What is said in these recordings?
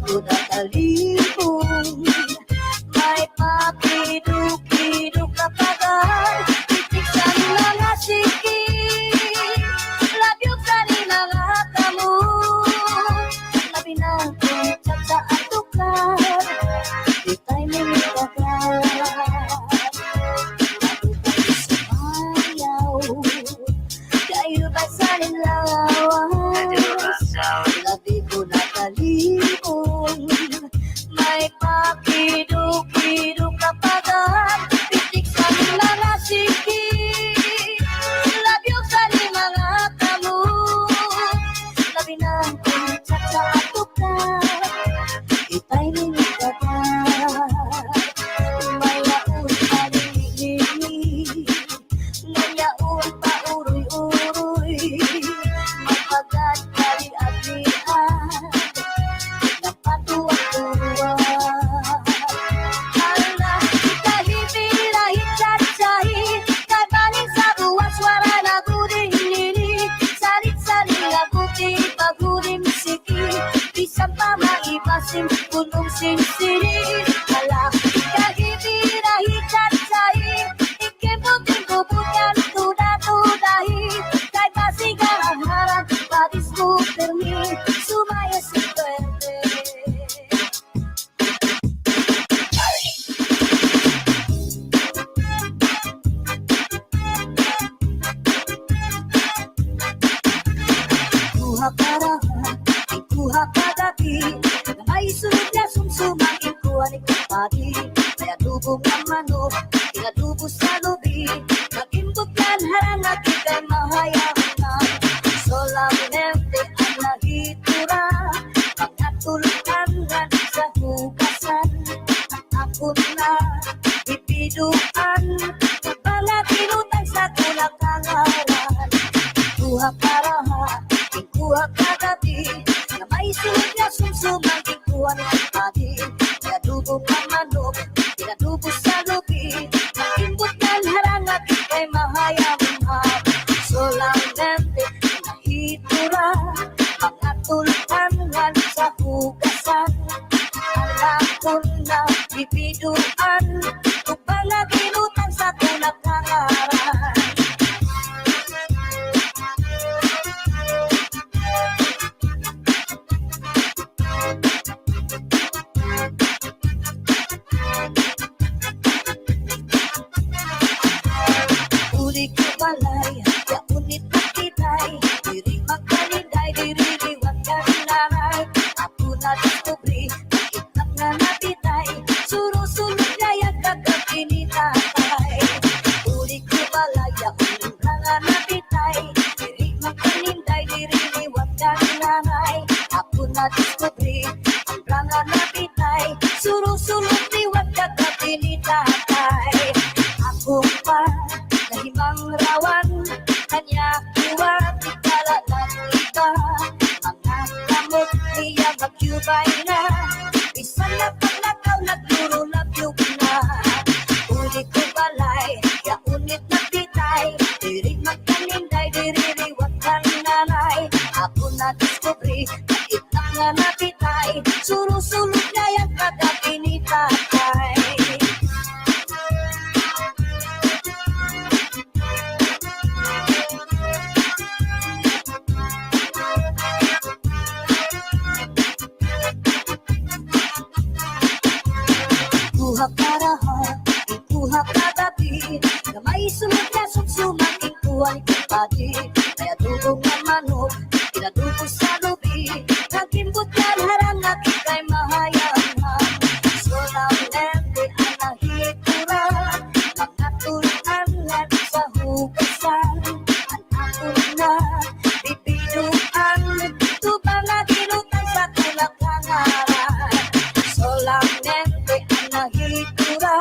ko nakalipong. May papiduk-piduk na pagan, titik sa mga siki, labyog sa ni mga kamu, labi na kunchat sa atukar, di tayo minitagal. Kayo ba sa nilawas? Labi ko nakalipong. May pakiduk-piduk na pagan, pitik sa mga siki, labyog sa ni mga kamu, labi na kunchat sa atukar, itay minitagal. May yaon pa nilili, ngayaon pa uroy-uroy, magpagad kali at lihat, napatuwa-tuwa. Hala, kahit-lahit chat-cahit, kabaling sa buwas, wala na guding lili, salit-saling laguti, pagurim siki, bisang pa maibasim, punong sinsiri. Hala, kahit-lahit chat-cahit, ikimbutin-bubutan, tuda-tudahin, kahit masigang harap, padiskutermi, sumaya si suerte. Kuha parahan, kuha kadati, na may sunod na sumsumang ikuha ni kapati. May adubong ang manok, inadubo sa lubi, mag-imbog yan harang at ikay mahayang na. Solamente ang nahitura, mga tulutangan sa hugasan, at ako na ipiduan, mga tinutang sa tulak kangaran. Kuha parahan, kuha kagabi, na may sunod na sumsumang ikuha ni kapati. May adubong ang manok, inadubo sa lubi, mag-imbog yan harang at ikay mahayang na. Solamente nahitura, mga tulutangan sa hugasan, alam ko na bibiduan, kung mga tinutang sa tulak kangaran. Uli ko balay, ya unit na kitay, diri magkalinday, diri liwag ka nanay. Ako na diskubri, itak na napitay, suro-sulog kaya kagabi ni tatay. Uli ko balay, ya unit na napitay, diri magkalinday, diri liwag ka nanay. Ako na diskubri, ang branga napitay, suro-sulog liwag kagabi ni tatay. Ako pa nahimang rawan, kanya kuwat ikala ng iba, mga kamot niya magyubay na, isa na paglakaw nagduro labyog na. Uli ko balay, ya unit na pitay, diri magkaninday, diri riwag kang nanay. Ako na diskubri, itak nga napitay, suro-sulog na yan kagabi ni tatay. Kuha parahan, kuha kagabi, na may sunod na sumsumang ikuha ni kapati. May adubong ang manok, inadubo sa lubi, nagimbot yan harang at ikay mahayang. Solamente ang nahitura, mga tulutangan sa hugasan, ang ako na bibiduan, tubang na tinutang sa tulak kangaran. Solamente ang nahitura,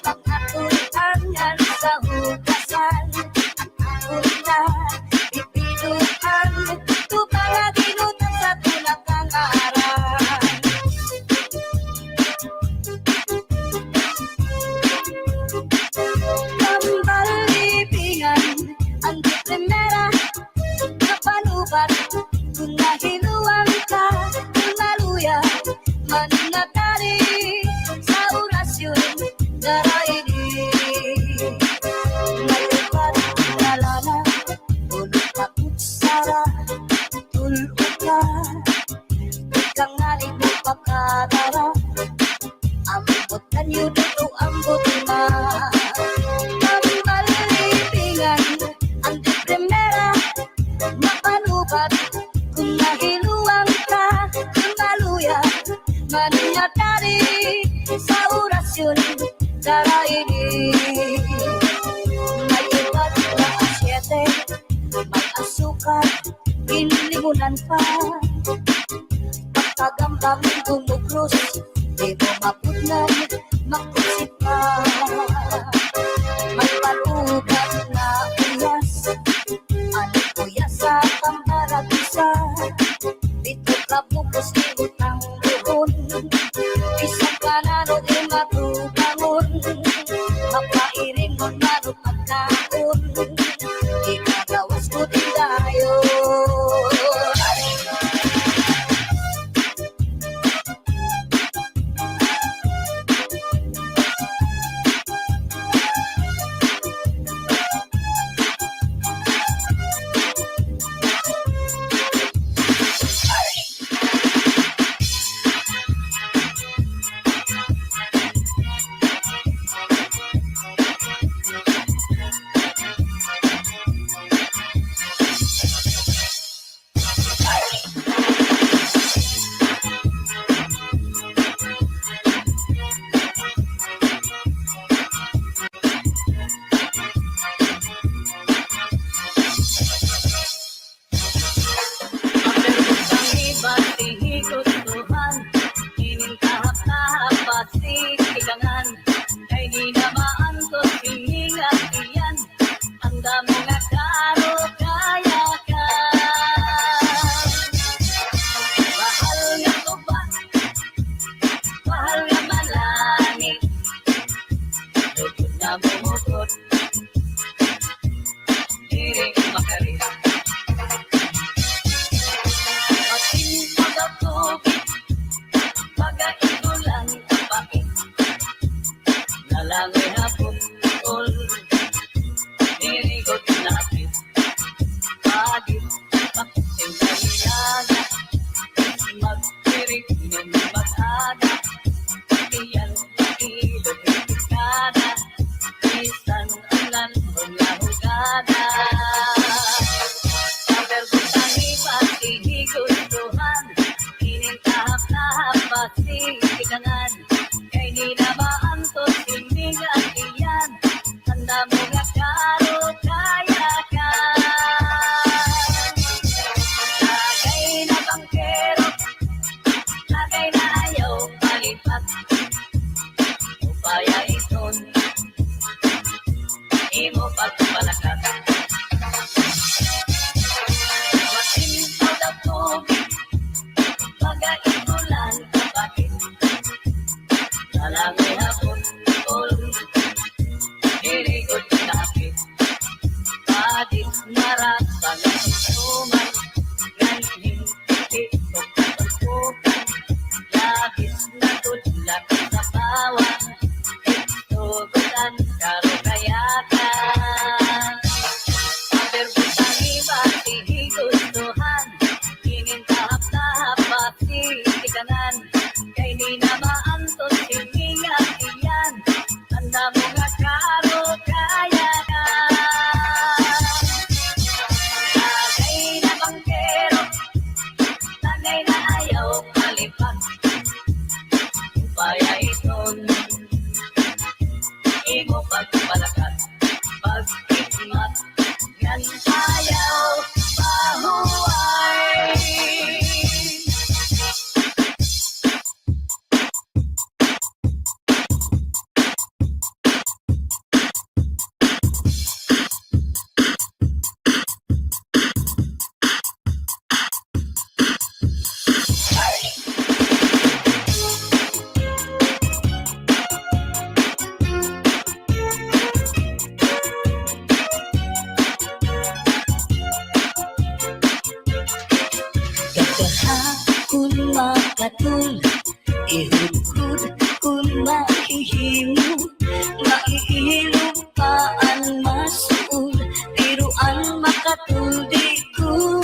mga tulutangan sa hugasan, ang ako na bibiduan, tubang na tinutang sa tulak kangaran. Pambalibingan ang di primera, kapanubat, kung nahiluan ka, kung maluya, hari sa orasyon daraini. May iba't na asyete, may asukal, inlimunan pa. Pagkagambang gumugros, di mo mapudnan, makusip pa. May palugan na uyas, ano kuya sa pambaragisa. Dito ka bukos ni utang buhon, isang kanano di matubangon. Mapairing mo na pagkaon, ikagawas ko din tayo. Kay di na maantos hiningat iyan, ang damo nga karo kaya ka. Mahal nga tuba, mahal nga malangit, lugod na bumukot, diri makarira. Matinpag ang tubig, pag-aigulan ang bakit, nalangoy hapon all, nirigot napit, pagit, makiting kaliyaga, magpirik ng mag-aga, iyan ilog ng pikada, isan ulan mga hugada. Kabergutang iba't hinigustuhan, inintahap-tahap pati ikangan, kay di na maantos hinigat iyan, tanda mo nga karo kaya ka. Lagay na bangkero, lagay na ayaw palipat, upaya iton, imo pagpalakat. Masinpag ang tubig, pag-aigulan ang bakit, nalangoy hapon all, nirigot napit, padik naratan ang suman, ganhin tito katagpukan, labis na tudlak sa bawang, itugutan karo kayakan. Kaberbutang iba't hinigustuhan, inintahap-tahap pati ikanan, kay di na maantos hiningat iyan, tanda mo nga karo kaya ka. Lagay na bangkero, lagay na ayaw palipat, upaya iton, imo pagpalakat, pag-ikmat, yan ayaw pahuway. Kagahapon makatul, ihudhud kun mahihimo, maiilog pa ang masuul, tiruan makatuldi ko.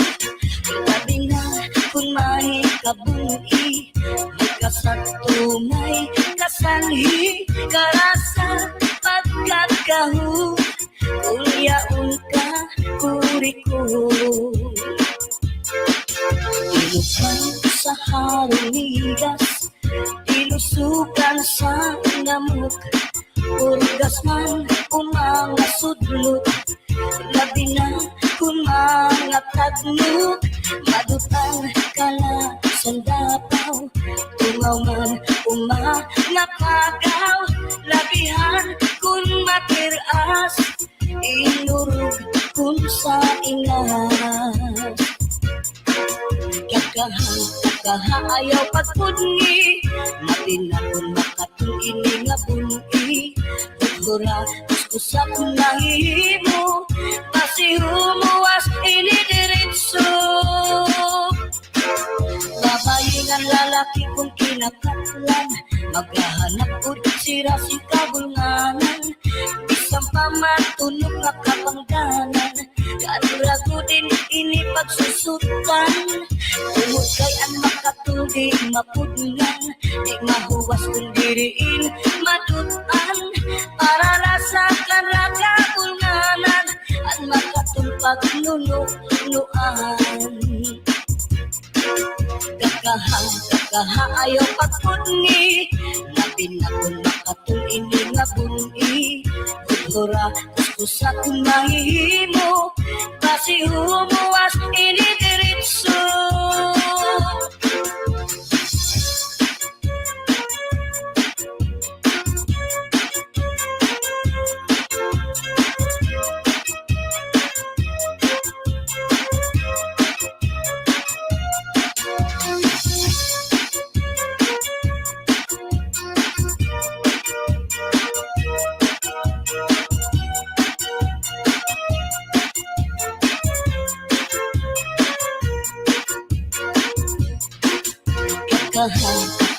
Labi na kun mahikabui, magkasagtumay kasanhi, karasa pagkakahu, ulyaon ka kuriko. Ilupan sa harong migas, Susukan sa namok, urgas man o mga sudlot, labi na kung mga tagnok, madutang kalasan dapaw, tungaw man o mga pagaw, labihan kung matiras, inurog kung sa ingas. Ayaw pagpudni, matinakon makatong ini nga bungi, Tugura, kuskusa kung nahihimo, kasi humuwas ini diretso. Babae nga lalaki kung kinakatlan, maghahanap ko sira si kabulnganan, isang pamatunog nga kapangganan, kanurago din ini pagsusutan, umot kay ang makatuldi mapudlan, di mahuwas kung diriin madutan, para rasakan raga bulnganan, ang makatulpag nunuan. Kakaha ayaw pagpudni, labi na kung makatul ini nga bungi, Tugura, kuskusa kung mahihimo, kasi humuwas ini diretso.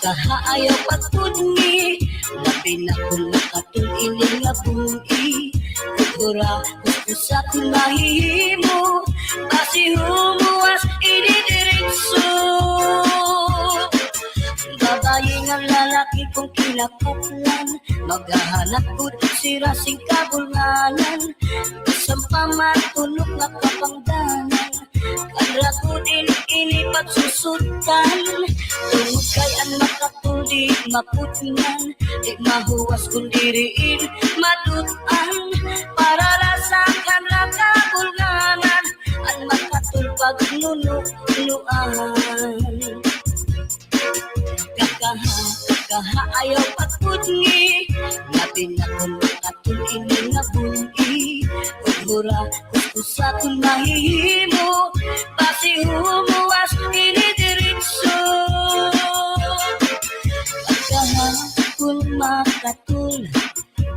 Kaha ayaw pagpudni, labi na kung makatul ini nga bungi, Tugura, kuskusa kung mahihimo, kasi humuwas ini diretso. Babae nga lalaki kung kinakatlan, maghahanap ko sira sing kabulnganan, isang pamatunog nga kapangdanan, kanrago din ini pagsusutan, tungod kay ang makatuldi maputngan, di mahuwas kung diriin madutan, para rasakan na kabulnganan, ang makatulpag nunuan. Kakaha ayaw pagpudni, labi na kung makatul ini nga bungi, Tugura, kuskusa kung mahihimo, kasi humuwas ini diretso. Kakaha kung makatul,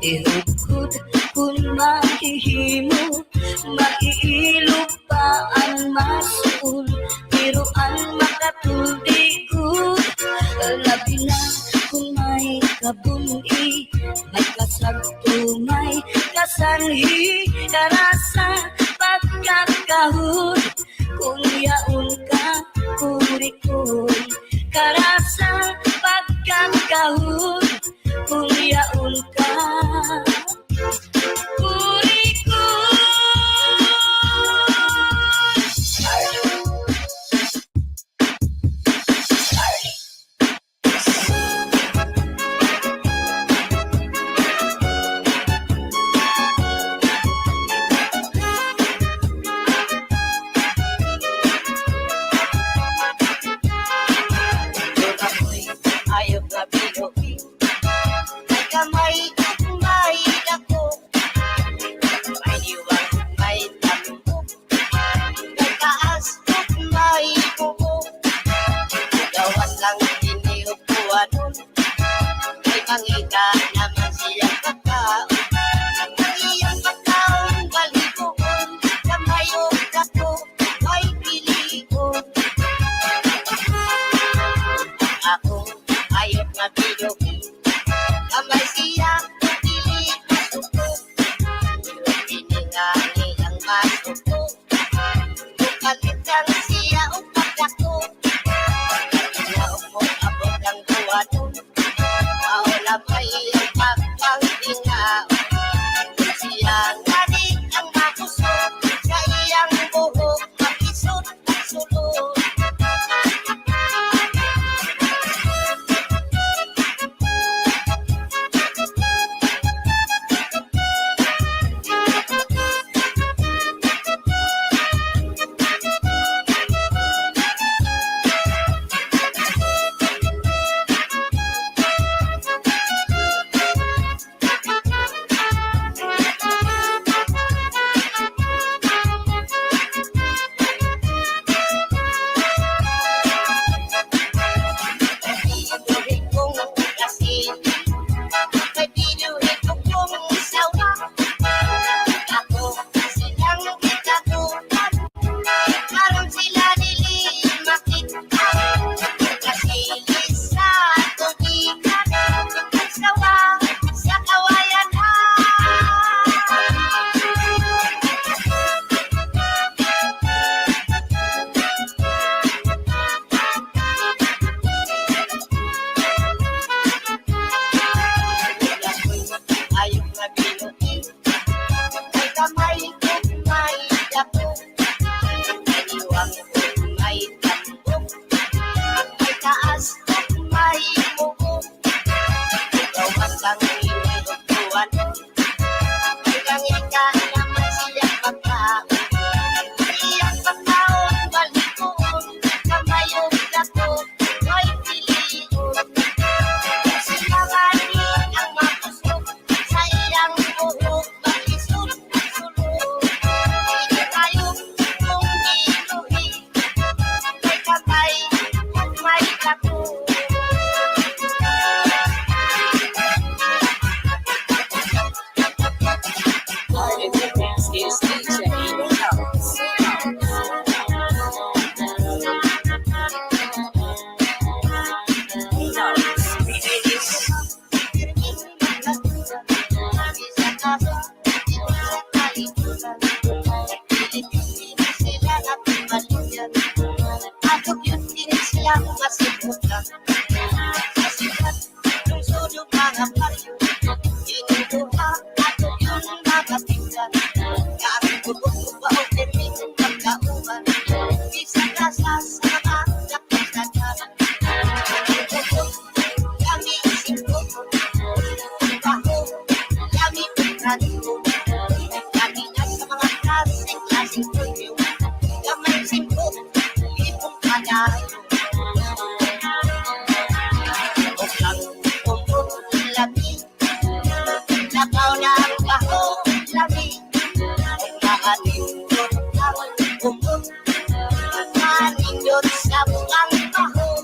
ihugod kung mahihimo, maiilog pa ang masul, pero ang makatul di good, labi na kung may kabungi, may kasagto, may kasanhi, karasa pagkakahod, kung yaon ka kurikon, karasa pagkakahod, kung yaon ka kurikon. silang masimutan. Sa sikat, lungsod yung mga baryo, inuduha ato yung mga tinggan. Gamit bubog ba o terming pagkauman, isang rasa sa mga kapitatan. Kami singkot, baho, kami pagkaligo, kami na sa mga klaseng tulyo, kami singkot, ipong kanayo. Okang umot labi, nakaw na ang baho labi, nakatindot ang umot, manindot sa buang baho,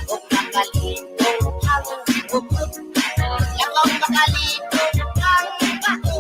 o nakalito ang umot, nakaw nakalito ang baho.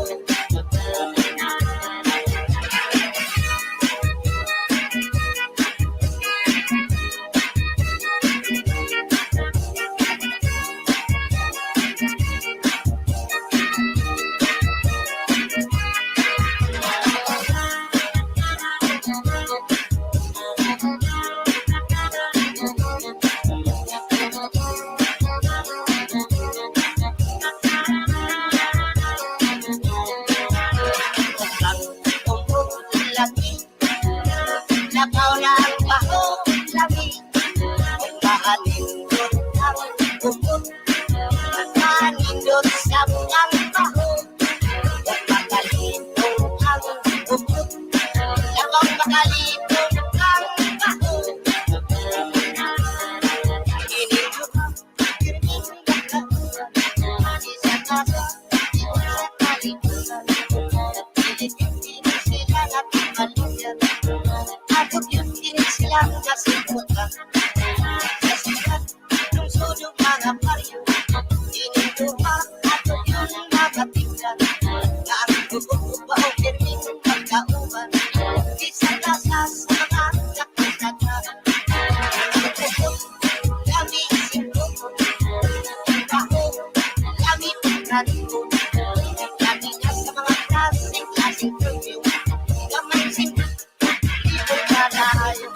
Nakaw na ang baho labi, maanindot ang umot, manindot sa buang baho, makalito ang umot, nakaw makalito ang baho. Iniluha, pirming nakakuha, isa kasa, isa kalimutan, pilit-pilit sila nakimaluyan. Ato yun din silang nasimutan. Sa sikat, lungsod yung mga baryo, inuduha ato yun mga tinggan. Gamit bubog ba o terming pagkauman, isang rasa sa mga kapitatan. Kami singkot, baho, kami pagkaligo, kami na sa mga klaseng tulyo, kami singkot, ipong kanayo.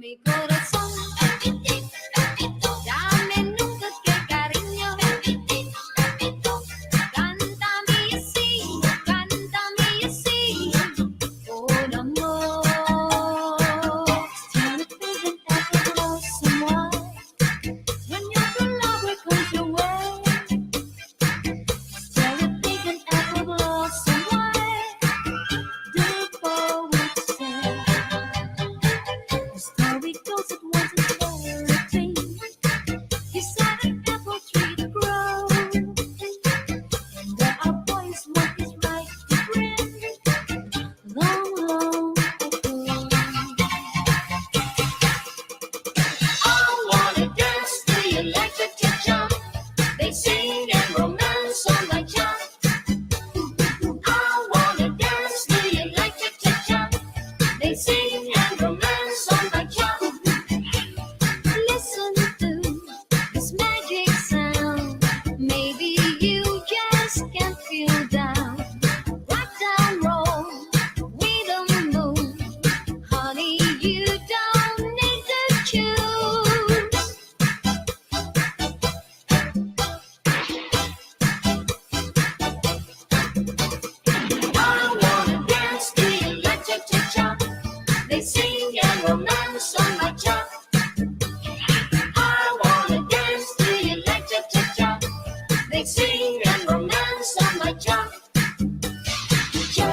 mi corazón. Dame nunca que cariño. Cántame así, con amor. Tell it big and effortless and wide. When your love comes your way. Tell it big and effortless and wide. The poet said. The story goes it wasn't fairy tale. He said an apple tree to grow. And there are boys what is right to bring. Long, long ago. I wanna dance to the electric cha-cha. They sing and romance on my cha. I wanna dance to the electric cha-cha. They sing and romance on my cha. Listen to this magic sound. Maybe you just can't feel down. Rock down, roll with the moon. Honey, you don't need to choose. I wanna dance to the electric cha-cha. They sing and romance on my cha. I wanna dance to the electric cha-cha. They sing and romance on my cha. Cha,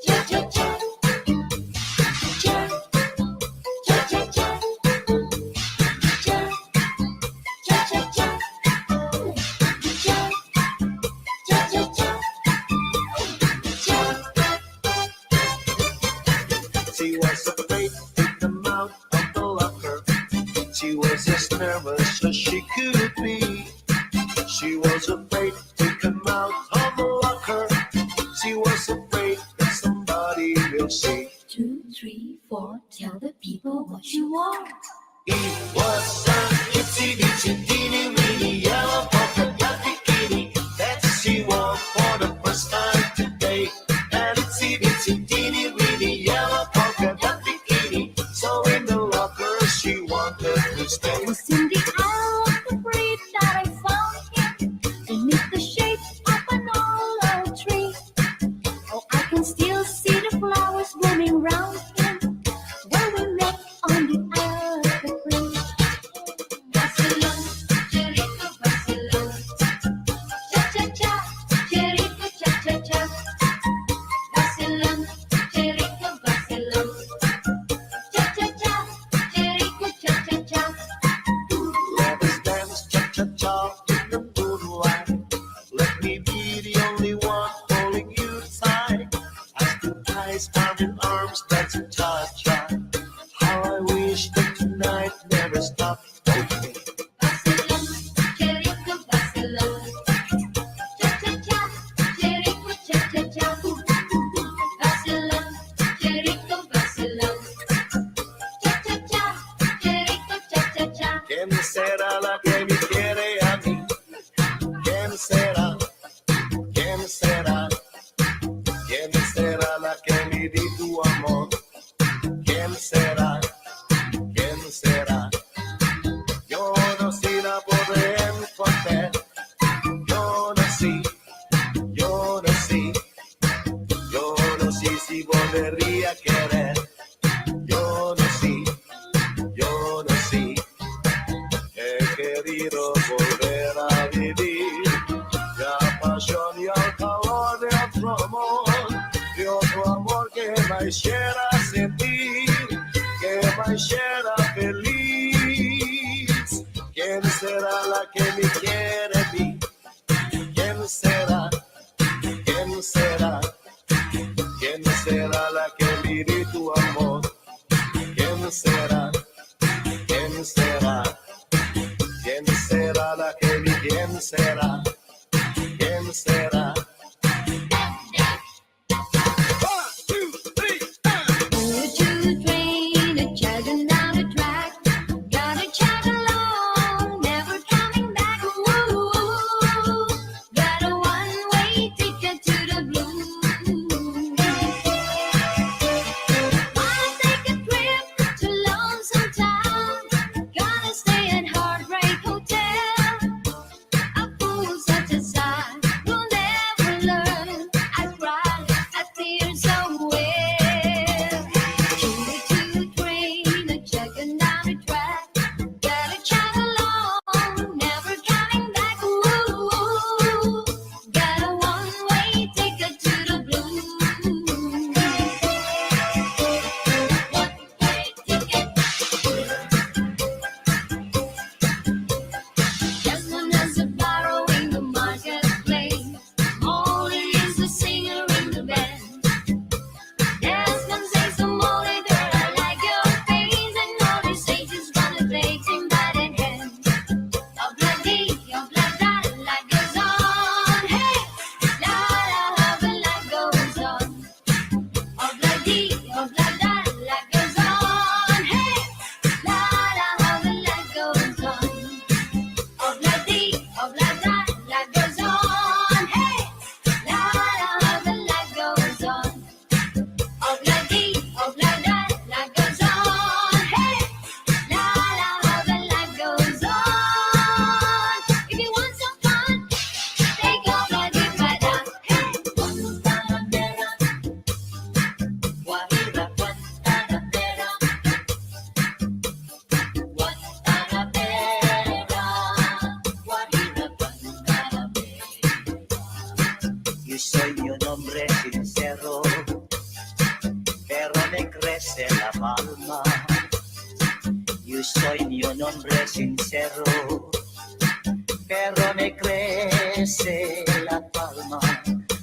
cha, cha, cha. Cha, cha, cha, cha. Cha, cha, cha, cha. Cha, cha, cha, cha. She was afraid to come out of the locker. She was as nervous as she could be. She was afraid to come out of the locker. She was afraid that somebody will see. 2, 3, 4. Tell the people what you want. It was an itsy bitsy teeny weeny yellow polka dot bikini that she wore for the first time today. An itsy bitsy teeny weeny yellow polka dot bikini. So in the locker she wanted to stay. It was in the hour of the breeze that I found him beneath the shade of an olive tree. Oh, I can still see the flowers blooming round him when we met on the earth breeze. Barcelona, Jericho, Barcelona. Cha cha cha, Jericho, cha cha cha. Barcelona, Jericho, Barcelona. Cha cha cha, Jericho, cha cha cha. Let us dance cha-cha-cha in the moonlight. Let me be the only one holding you tight. As the ties arm in arms, that's a cha-cha. How I wish that tonight never stopped. Okay. Barcelona, Jericho, Barcelona. Cha cha cha, Jericho, cha cha cha. Barcelona, Jericho, Barcelona. Cha cha cha, Jericho, cha cha cha. ¿Quién será la que me quiere a mí? ¿Quién será? ¿Quién será? ¿Quién será la que me di tu amor? ¿Quién será? ¿Quién será? Yo no sé la podré encontrar. Yo no sé, yo no sé. Yo no sé si volvería a querer. Yo no sé, yo no sé. He querido volver a vivir la pasión y el calor de otro amor que me hiciera sentir, que me hiciera feliz. ¿Quién será la que me quiere a mí? ¿Quién será? ¿Quién será? ¿Quién será la que me di tu amor? ¿Quién será? ¿Quién será? ¿Quién será la que me quién será? ¿Quién será? Long crece la palma. Yo soy ni un hombre sincero, pero me crece la palma.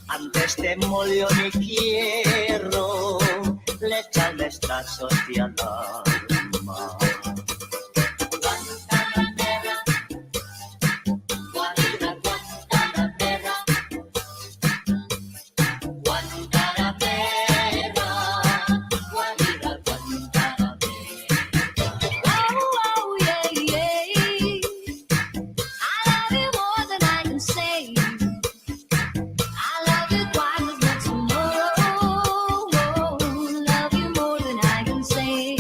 Antes te molió mi quiero, le echarme esta hostia al alma. Oh, yeah, yeah. I love you more than I can say. I love you twice as much tomorrow. Love you more than I can say.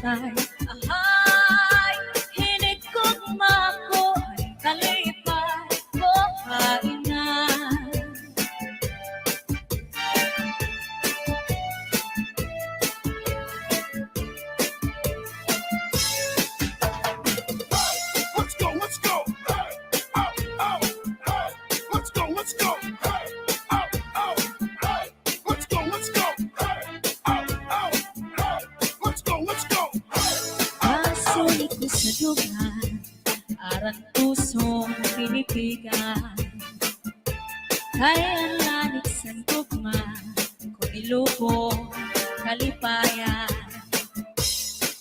tay ahay hinigugma ko ay kalipay ko kainan. Let's go, let's go. Hey, oh, oh, hey. Let's go, let's go. Hey, oh, oh, hey. Let's go, let's go. Hey, oh, oh, hey. Let's go, let's go. Kasulit ko sa dugan, aran pusong pinipigan. Kaya ang lanit sa tugma, kung ilubong kalipayan.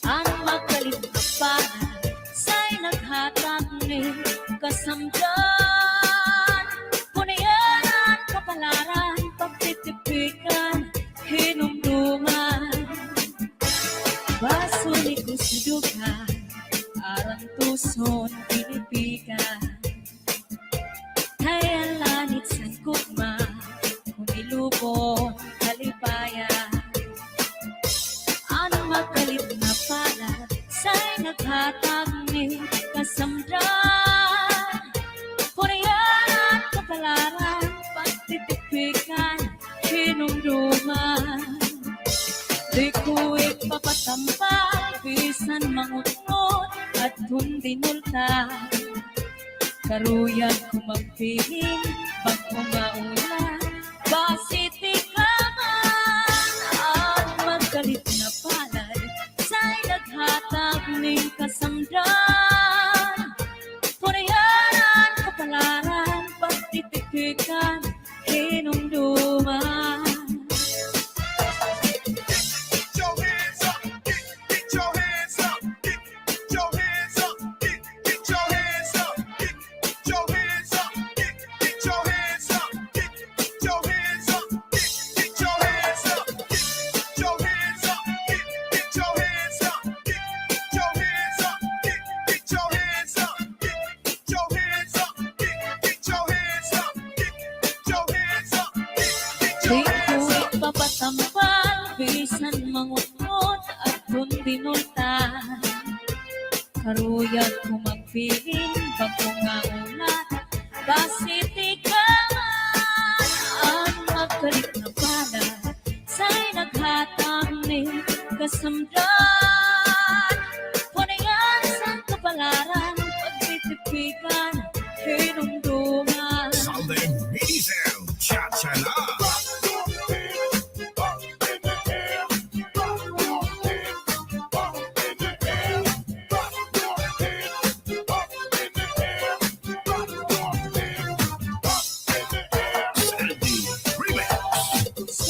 Ang magkalit na panan, sa'y naghatag ni kasamdan. Punayanan, kapalaran, pagtitipikan, hinumduman. Basulit ko sa dugan, arang tuson pinipigan. Kaya lanit sa kugma, kung ilubong kalipayan. Ang magkalit na palad, sa'y naghatag ni kasamdan. Punayanan, kapalaran, pagtitipikan, hinumduman. Di ko ipapatampal, bisan mangunod at hundinulta. Karuyag ko magpiling, pag umaulan, basitikaman. At magkalit na palad, sa'y naghatag ng kasamdan. Punayanan, kapalaran, pagtitipikan, hinumduman. Get your hands up. Get your hands up. Get your hands up. Get your hands up. Get your hands up. Get your hands up. Get your hands up. Get your hands up. Get your hands up. Get your hands up. Get your hands up. Get your hands up. Get your hands up. Get your hands up. Get your hands up. Di ko ipapatampal, bisan mangunod at hundinultan. Karuyag ko magpiling, bago nga ulan, basitikaman. Ang magkalit na palad, sa'y naghatag ni kasamdan. Punayan sa kapalaran, pagtitipikan, hinumduman. Sunday Diesel Cha-cha-la. Sandy Remix.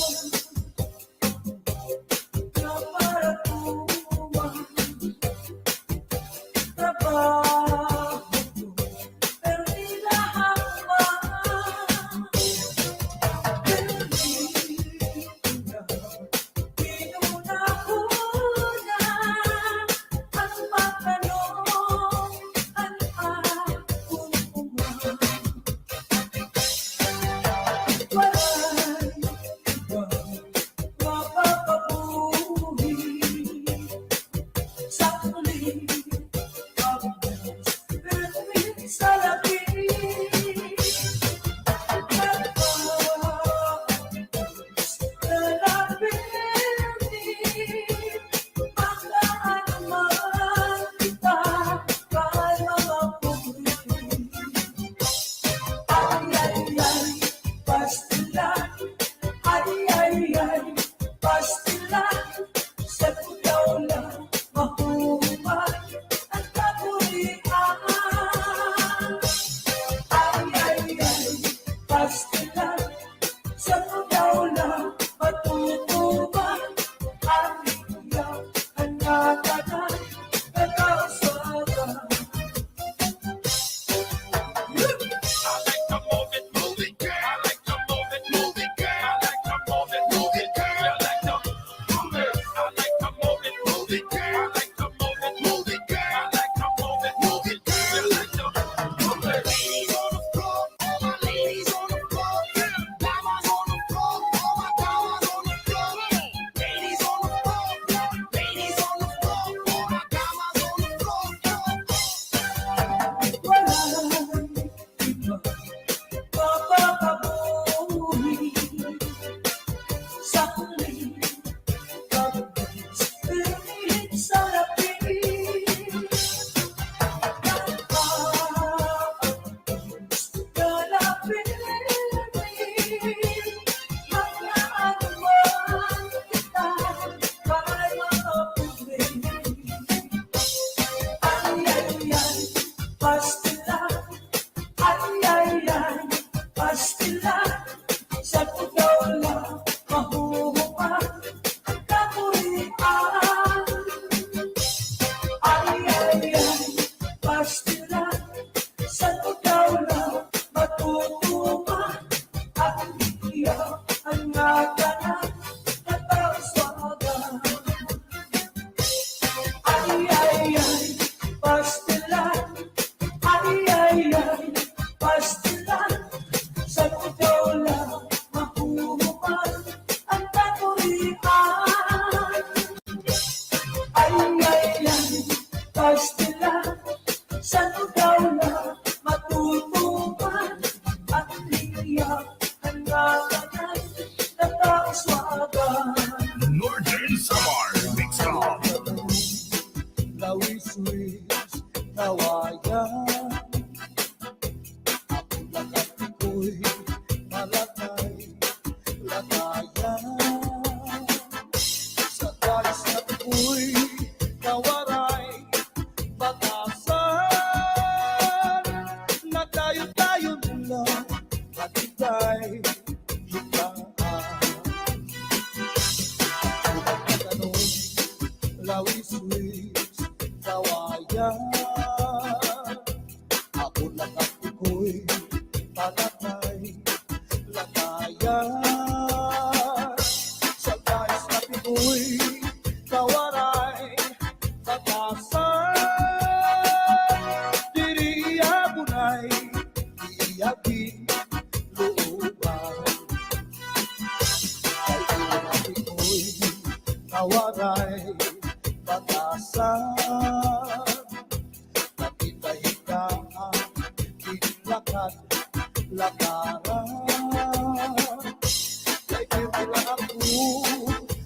kawis-wis, kawayan. Ako lang at iko'y panatay, lakayan. Sa guys na piko'y kawaray, batasan. Diri ako na'y iyakin looban. Kay ilang ako'y kawaray, batasan. Nakita-hitaan, kinlakat, lakaran. Kay ilang ako,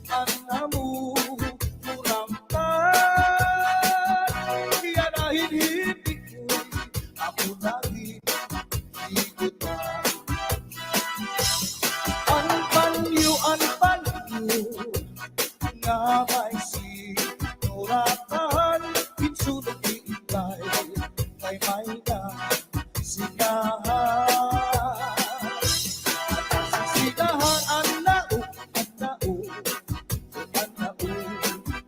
anamu, murampan. Iyanahin hindi ko'y ako naging igutan. Ang panyo, nga may sinuratan. Pinsulong iitlay, kay may na sinahan. Sinahan ang nao,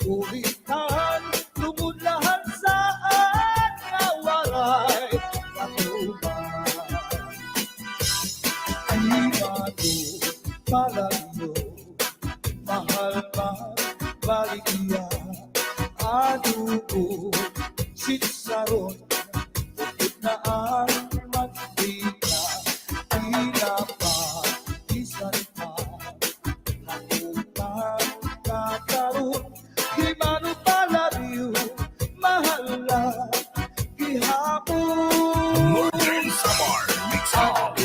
ulitan. Lumulahan saan nga waray katuban. Imado palayo, mahal baligya. Adugo sitsaron, bukod na ang magdika. Tila pa, isan pa, nakutang kakaroon. Imado palayo, mahal gihapon. Northern Samar Mix Up.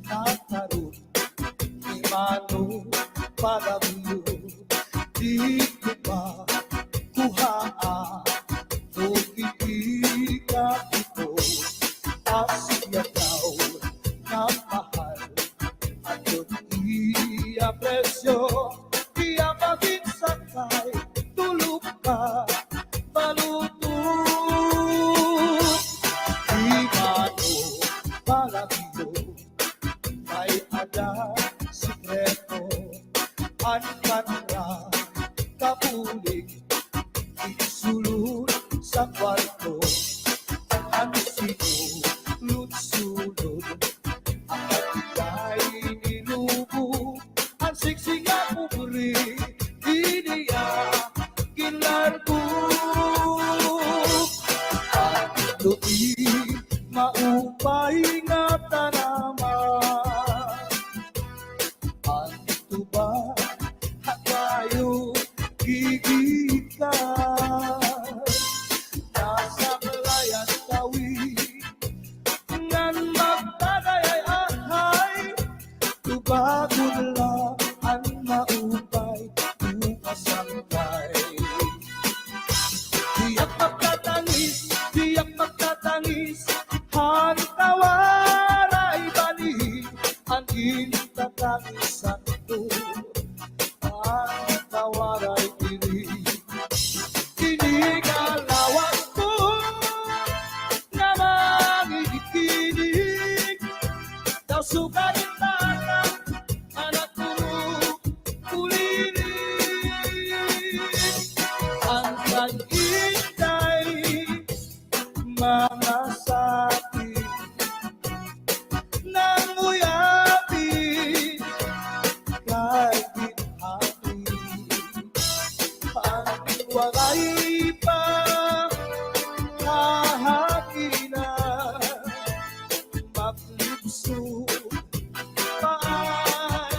Nakaroon, imano palayo, di ko pa kuhaan. Nagkikita ito, asya daw na mahal. At yun i-apresyo, iya maging sakay, tulog ka, malutog. Imano palayo, may ada sikreto. Ang kanra kapulig, isulod sa kwarto. Ang sinulod-sulod, ang katigay nilubo. Ang siksing nga pupuri, iniya kilargo. Ang ito'y maupay nga tanaman. Ang tuba tayo gigikan. Nasa kalayan tawi, ngan magtagay-ay, tubagod lang ang maupay, ukasangkay. Diyak magtatangis, hantawaray bali, ang intatanisan to. Ang tawaray diri, kinigalawas ko na magiginig. Daw sugarin tanang anak ko kulinig. Ang kag-intay, mga sapi nang uyapin, kay ginhapi. Ang waray pa kahakinan, maglubso paan,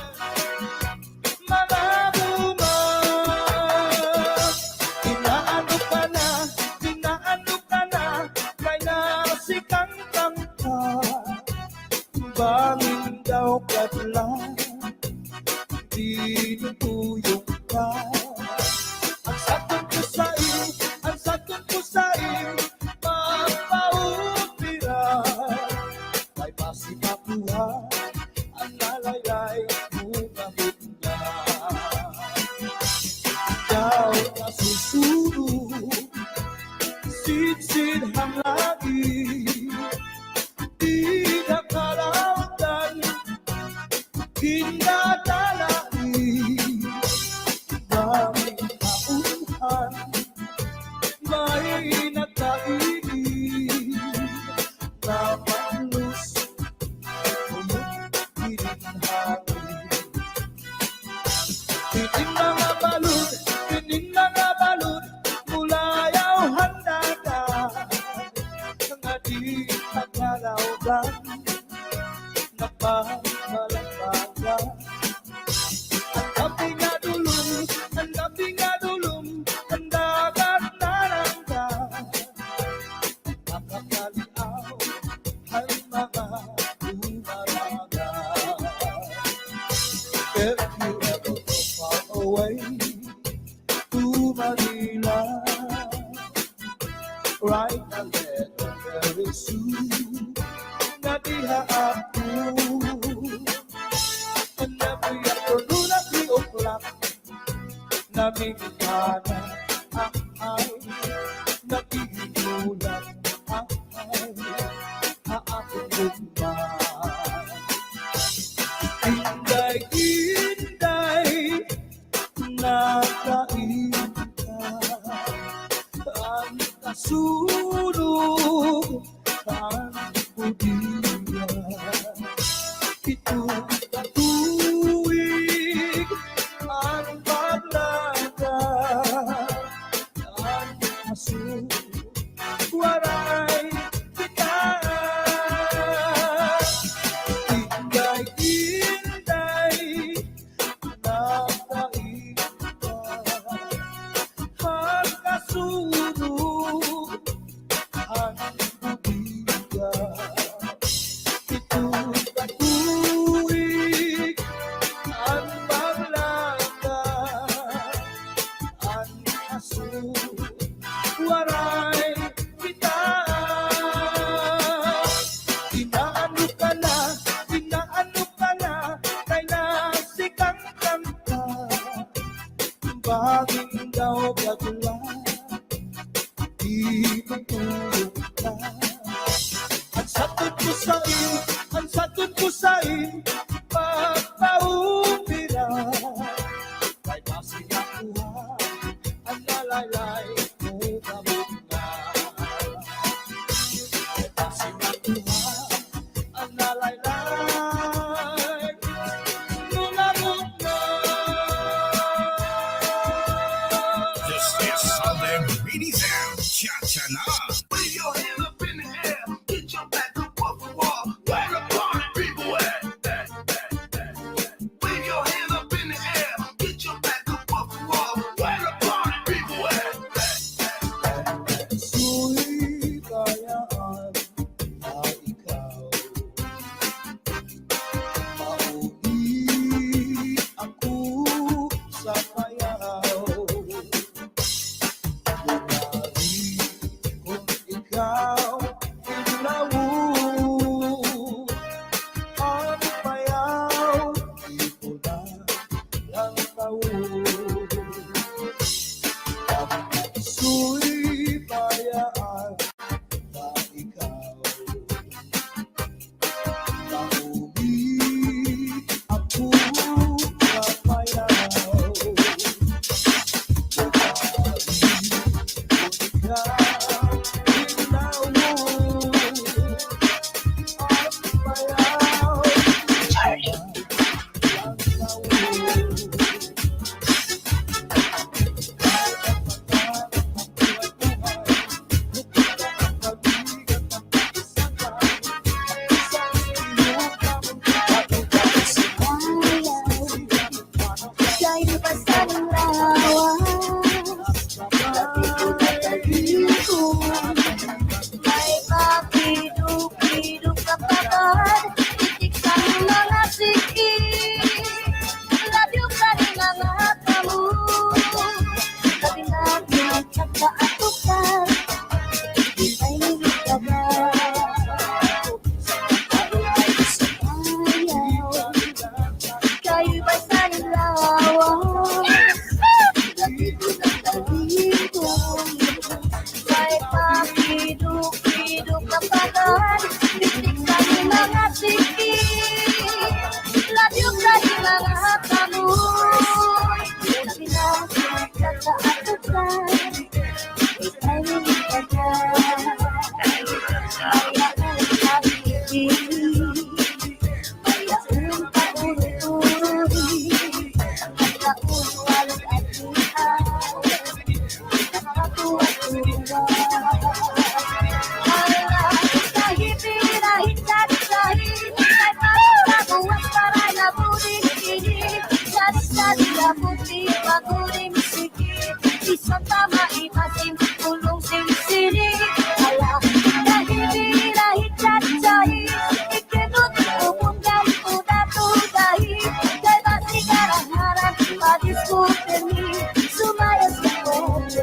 malabuman. Inaano ka na, kay nasikang kanta. Bangin daw kadlang, tinutuyong ka. Ang sakon ko sa iyo, mapaupira. May pasipapuha, ang lalayay mungahit na. Ikaw na susunod, sit-sit hang lagi. Di na kalautan, kinadalai. Daming taong saan may nagkaibig na malus uyong piling hangin. Pining mga balud, mulayaw handagan, nga di pagkalawgan, napamalampagan. Ang gabi nga dulong, ang dagat na langga, nakakaliaw ang mga umaraga. If you ever go far away to Manila, write a letter very soon, na diha ako. And every afternoon at 3 o'clock, namimigana ay nagigigulan ay aakong lumang. Inday, nakain ka, ang kasunog, ang budiya. Itong katuwig, ang paglaga, ang aso, waray kita. Inday, nakain ka, ang kasunog, ang budiga. Itong katuwig, ang paglaga, ang aso, waray kita. Inaano ka na, kay nasikang kanta, baging daw gagula, di tutulog ka. Ang satod ko sa'yo, pagpaumbira, kay masinakuha, ang nalaylay mo kabunga. Kay masinakuha, ang nalaylay mo kabunga. This is Southern Radio Sound. Cha-cha na. Wave your hand up in the air, get your back up off the wall. Where the party people at? Wave your hand up in the air, get your back up off the wall. Where the party people at? Su'y kayaan na ikaw, mauwi ako sa payaw. Lumari ko Isang tama ipasim Pulong sing-siri Ala Kahibirahit chat-chahi Ikinut Ubungan Udat-udahi Kay basi karang-harap Padiskutermi Sumayas ka kote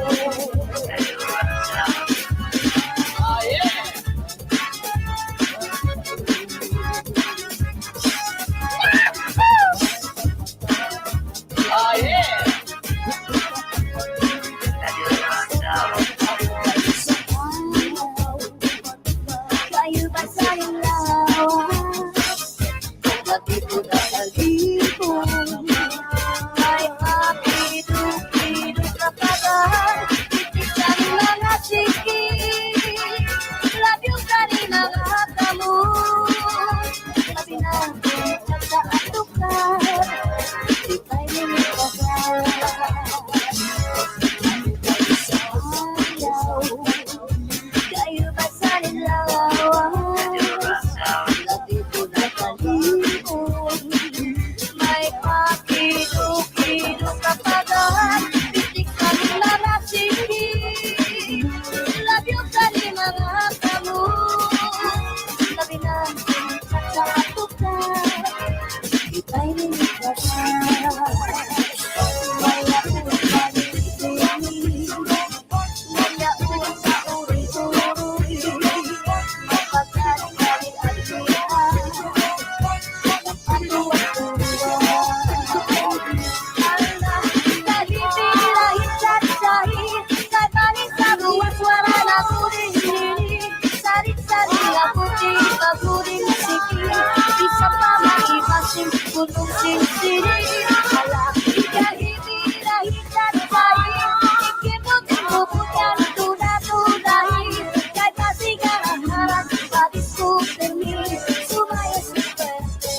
Kayu basahin lawas Tapi udah terhibur May hidup kapagahan Titik dari mga siki Labiyo dari mga kamu Labi natin at sa atukar Di tayo nilagay Kayu basahin lawas Labi ko na kalibon May pakiduk-iduk kapagahan Titik kami narasiki Labi kali mga kamu Labi natin at sa atukar Di tayo nilagay May ako kalibon Nanya sa uri-uri Pagkari-kari at siya Allah, kahibirahit chat-chahi Kay balik sa ruwas wala na kuring-hiri Sarit-sari na puti Paguring siki Isang pamaipasim Pulong sing-siri Allah, kahibirahit chat-chahi Ikinut Ubungan Udat-udahi Kay basi karang-harap Padiskutermi Sumayas ka kote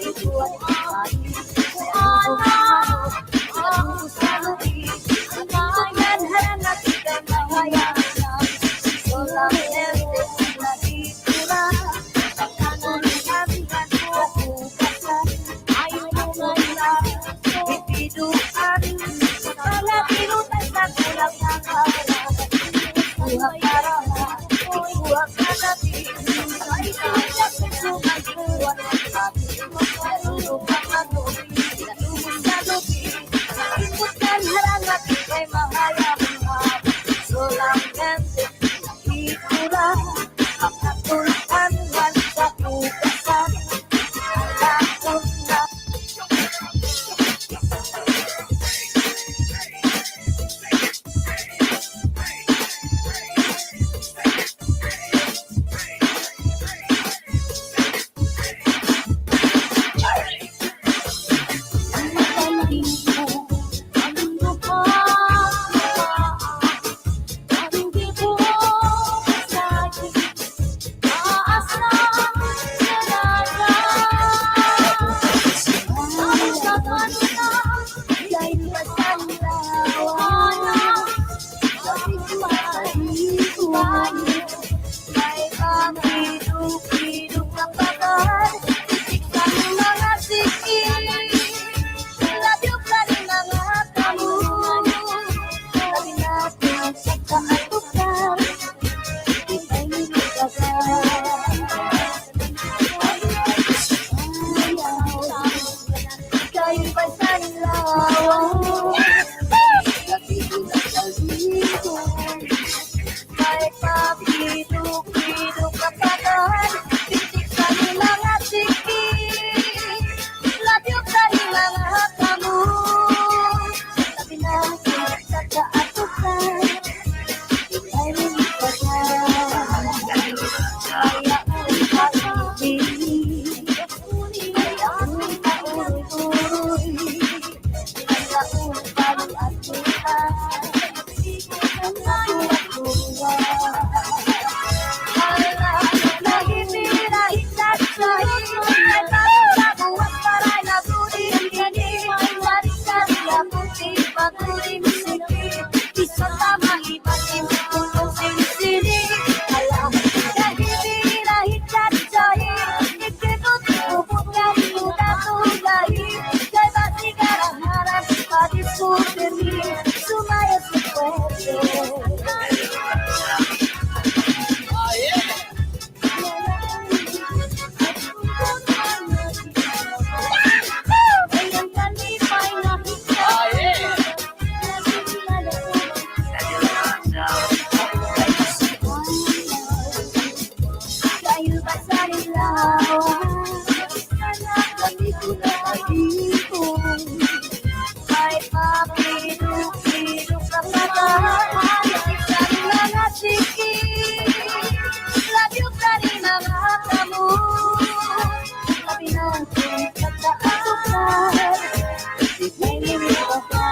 Aku Fermi, sumayas sa kwento. Ayang kalipay nakita. Kayo ba sa nilawan? Kami ko na pag-ibig. Ay papiru-piru ka pa ba? Isang mga sikit. Love you ka rin mga kamo. Sabi natin kataasukal. Ibigay niyo pa pa.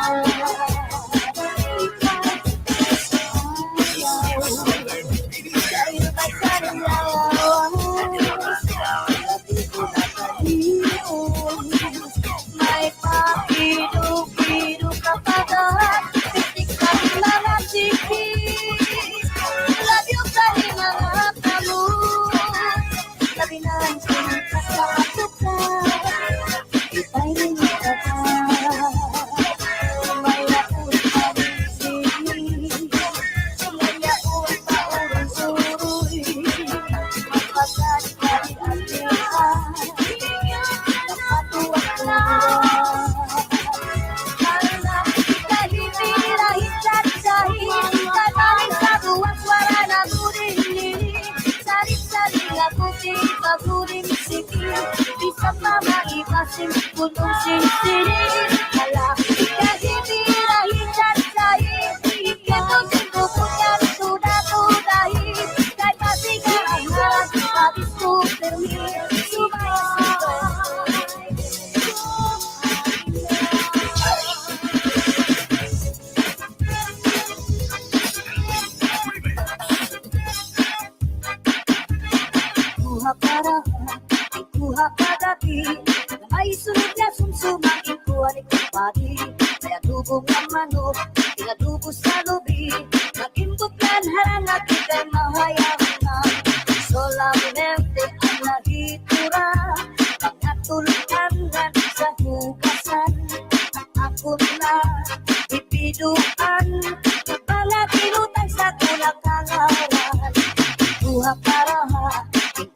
Kayo ba sa nilawan? Sabi ko na pag-ibig. May papiru-piru ka pa ba? Pitik ka rin mga sikit. Love you ka rin mga kamo. Sabi natin kataasukal. Ibigay niyo pa pa. May laon pa rin sinig. May laon pa rin suruy. Mapagkakali at liha. Napatuwag ko na. Karena kahit tirahin sasahin. Kataling sa buwag wala na burin-lili. Sarit-saring lakutin, pagurin siki. Bisa pa maipasin, punong sinsirin. Hala, kahit tirahin sasahin. Ikatong sintupunyan, tuda-tudahin. Kahit pasigaw ang harap, habis ko termin. Sumayas ito. Kuha para kuha ka dati. Na may sunod na sumsumang ikuha ni kapati. Kaya dubong ang manok, pinadubo sa lubi. Nakimbuklan harang at ikay mahayang na. Solamente ang nahitura. Pagkatulukan sa hugasan. Ako na ipiduan. Pagpalatinutan sa kulak-kangawan. Kuha para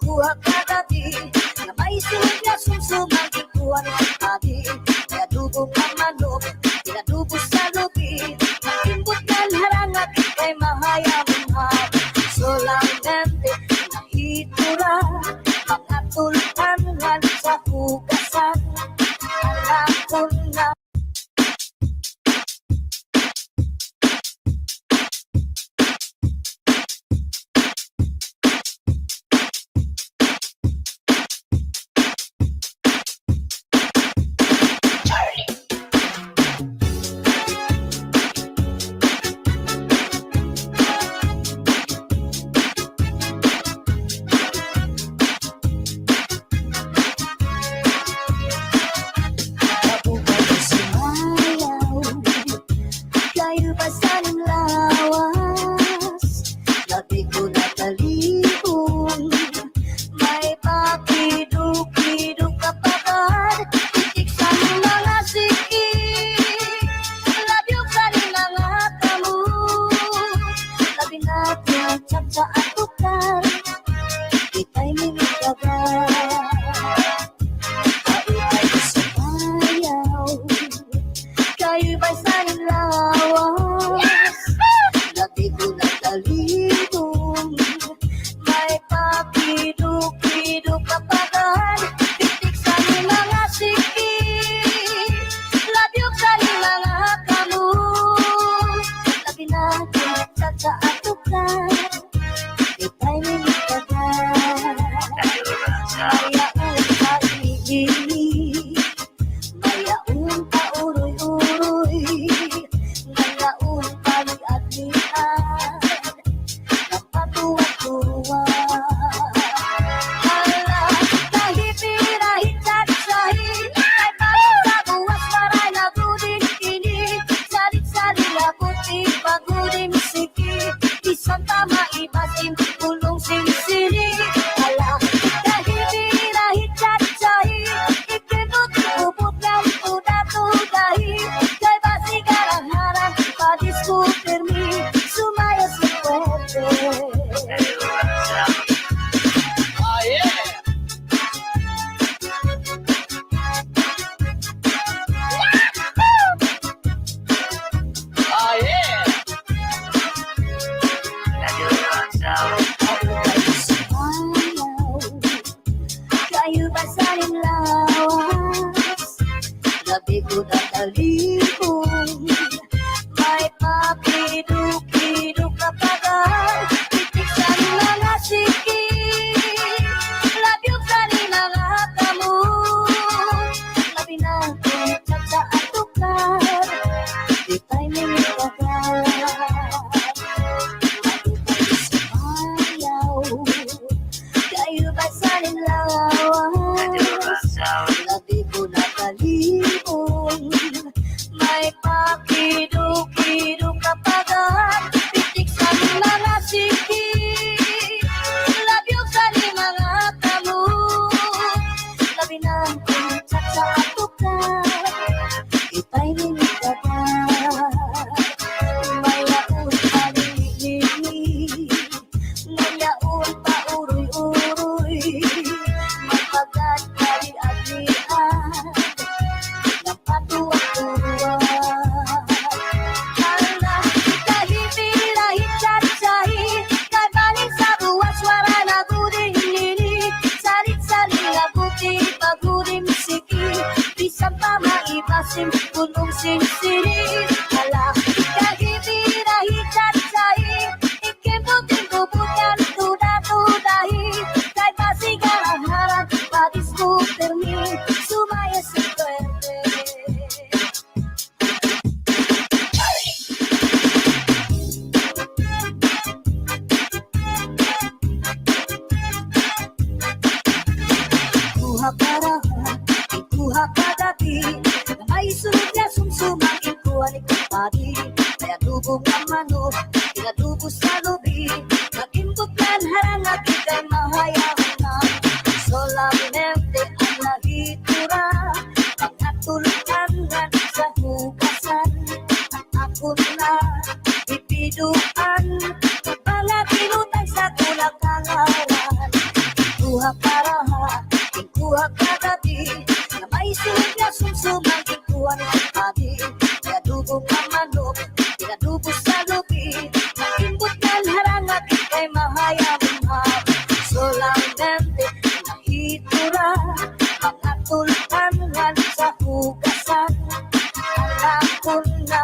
kuha ka dati. Na may sunod na sumsumang ikuha ni kapati. Kaya dubong ang manok, pinadubo sa lubi. Nakimbuklan harang at ikay mahayang na. Solamente nahitura. Pagkatulukan sa hugasan. Alam ko na ikuan ikapadi kaya dubog ang manok pinadubo sa lubi nagimbutlan harang agi kay mahayang na solamente ang nahitura pagkatulukan nga sa hugasan ako na ipiduan kapalakinutan sa kulakaran kuha para kuha kagabi na may silid na sumsumang kuha ng padi kaya dubog ang manok pinadubo sa lubi nagimbutlan harang agi kay mahayang solamente nahitura pagkatulukan nga sa hugasan alam ko na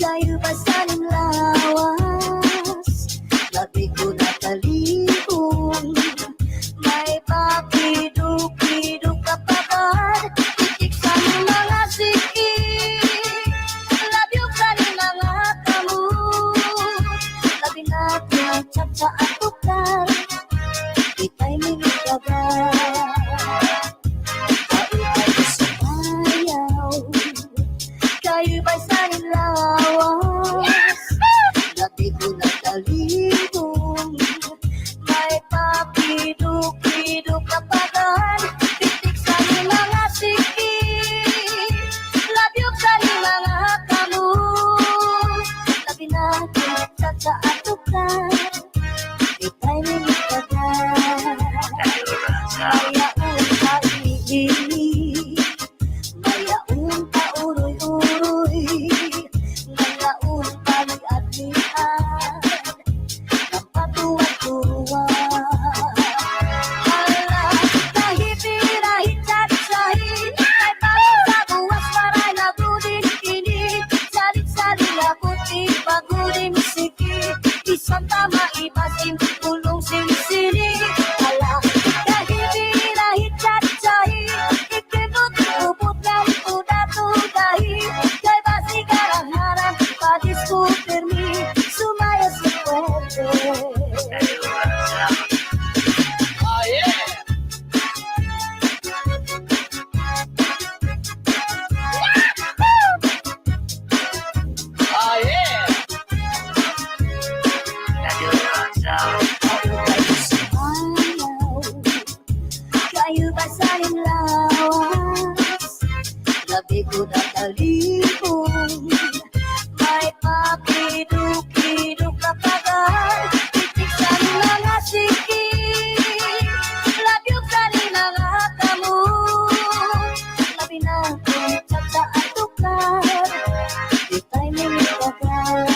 kayo ba sa lawas? Labi ko na talihon may papiduk-piduk kapagad titik sa mga siki labyog sa mga kamot labi natin tsa at tukar itay minigagad kayo ba sa lawas? Labi ko na talihon may papiduk-piduk kapagad titik sa mga siki labyog sa mga kamot labi natin tsa at tukar itay minigagad mayaon kaibig mayaon pa uroy-uroy mayaon pali-adlian ng patuwa-tuwa hala kahit-hirahit sahi ay parang sa buwas maray na buding kini salit-salit na puti paguding siki isang tama ibasim pulong sinisini hala kahit-hirahit sahi ikibut-ubut lang tuda-tudahi kay basigarang harap padiskutir mi sumaya sa puwede kayo ba sa lawas? Labi ko na talihon may papiduk-piduk kapagad titik sa mga siki labyog sa mga kamot labi natin tsa at tukar itay minigagad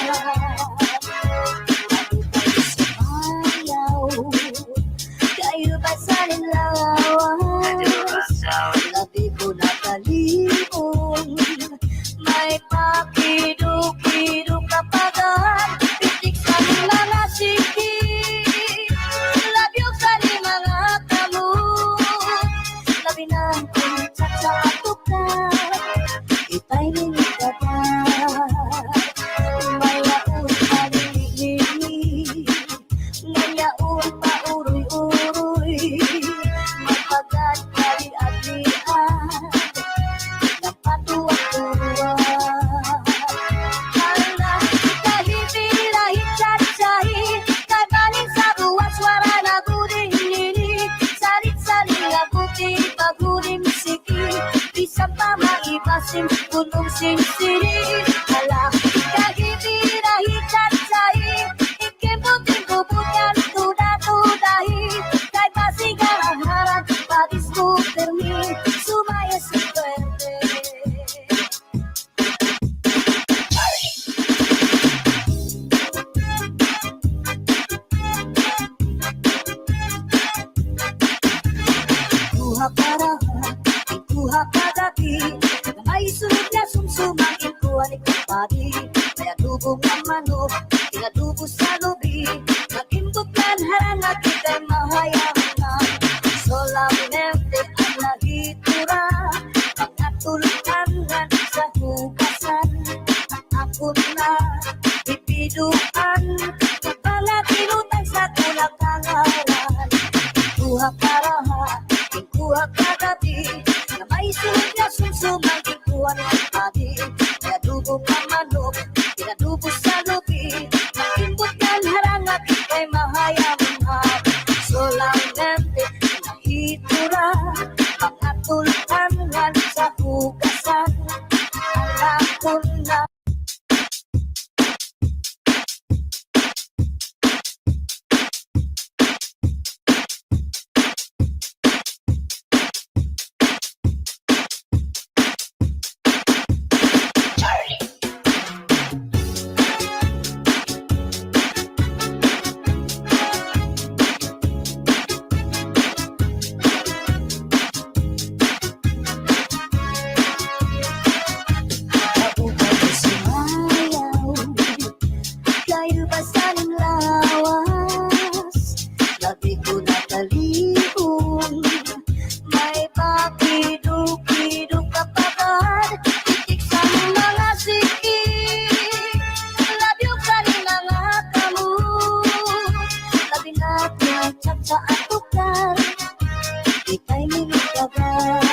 kayo ba sa lawas? Labi ko na talihon may papiduk-piduk kapagad titik sa mga siki labyog sa mga kamot labi natin tsa at tukar itay minigagad mayaon palilinig mayaon pa uroy-uroy mapagad kali-adlian ng patuwa-tuwa hala kahit-hirahit sahi kay baling sa buwas wara na buding nini salit-salit na puti paguding siki isang pa maibasim pulong sinisini hala kahit-hirahit sahi ikibut-ubut yan tuda-tudahi kay basigarang harap padiskutir mi sumaya sa puwede kuha para ikuha kagabi na may padi, may adubo nga manok, inadubo sa lubi, nagimbutlan harang at ikay mahayaman. Solamente ang nahitura, mga tulutangan sa hugasan, at ako na ipiduan, mga tinutang sa tulak kangaran. Kuha karaha, kuha kagabi, na may sunod na sumsumang ikuhan ng padi, kaya dugo ka manok, kinadubo sa lubi, nakimbot ng harang at ikay mahayaman. Solamente nahitura, mga tultangan sa hugasan, alam ko na. Kayo ba saling lawas? Labi ko nakalihon, may pakiduk-iduk kapagad, itik sa mga sikik, labi ka ni mga kamu, labi natin chat sa atukar, ikay minigagad.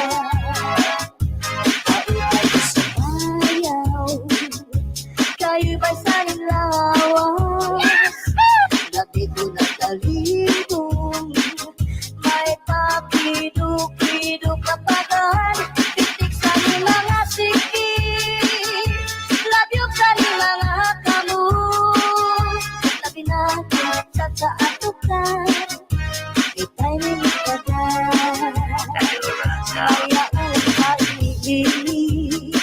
Kayo ba'y saling lawas? Labi ko nakalihon, may pakiduk-iduk kapagad, pitik sa mga sikik, labyog sa mga kamu, labi natin chat sa atukar, ikay minigagad. Mayaon pa iibig,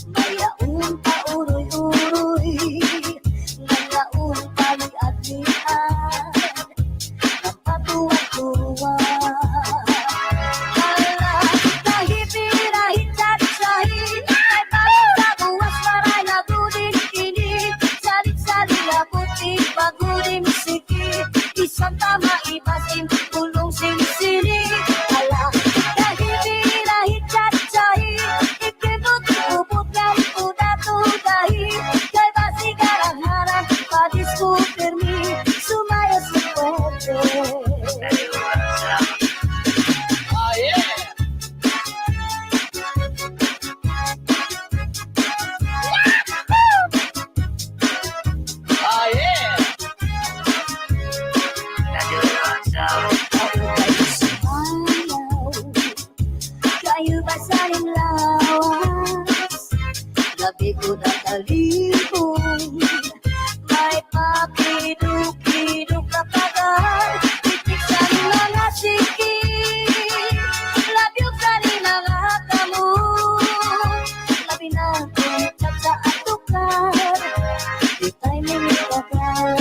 mayaon pa uroy-uroy, ngayaon pa liat-liat, ang patuwa-tuwa. Hala, kahit-hirahit salit-salit, ay bakit sa buwas maray na gudin kini, salit-salit na putik, pagudin sikit, isang tama ibasim, pulong sinisili. Hala, kahit-hirahit salit-salit, ikibot-ubot ng udat-udahin, kay basigarang-harang, padiskuter mi, sumaya sa puwede. Kayo ba saling lawas? Gabi ko nakalihon, may pakiduk-iduk kapagad, pitik sa mga sikik, labyog sa mga kamu, labi natin chat sa atukar, ikay minigagad.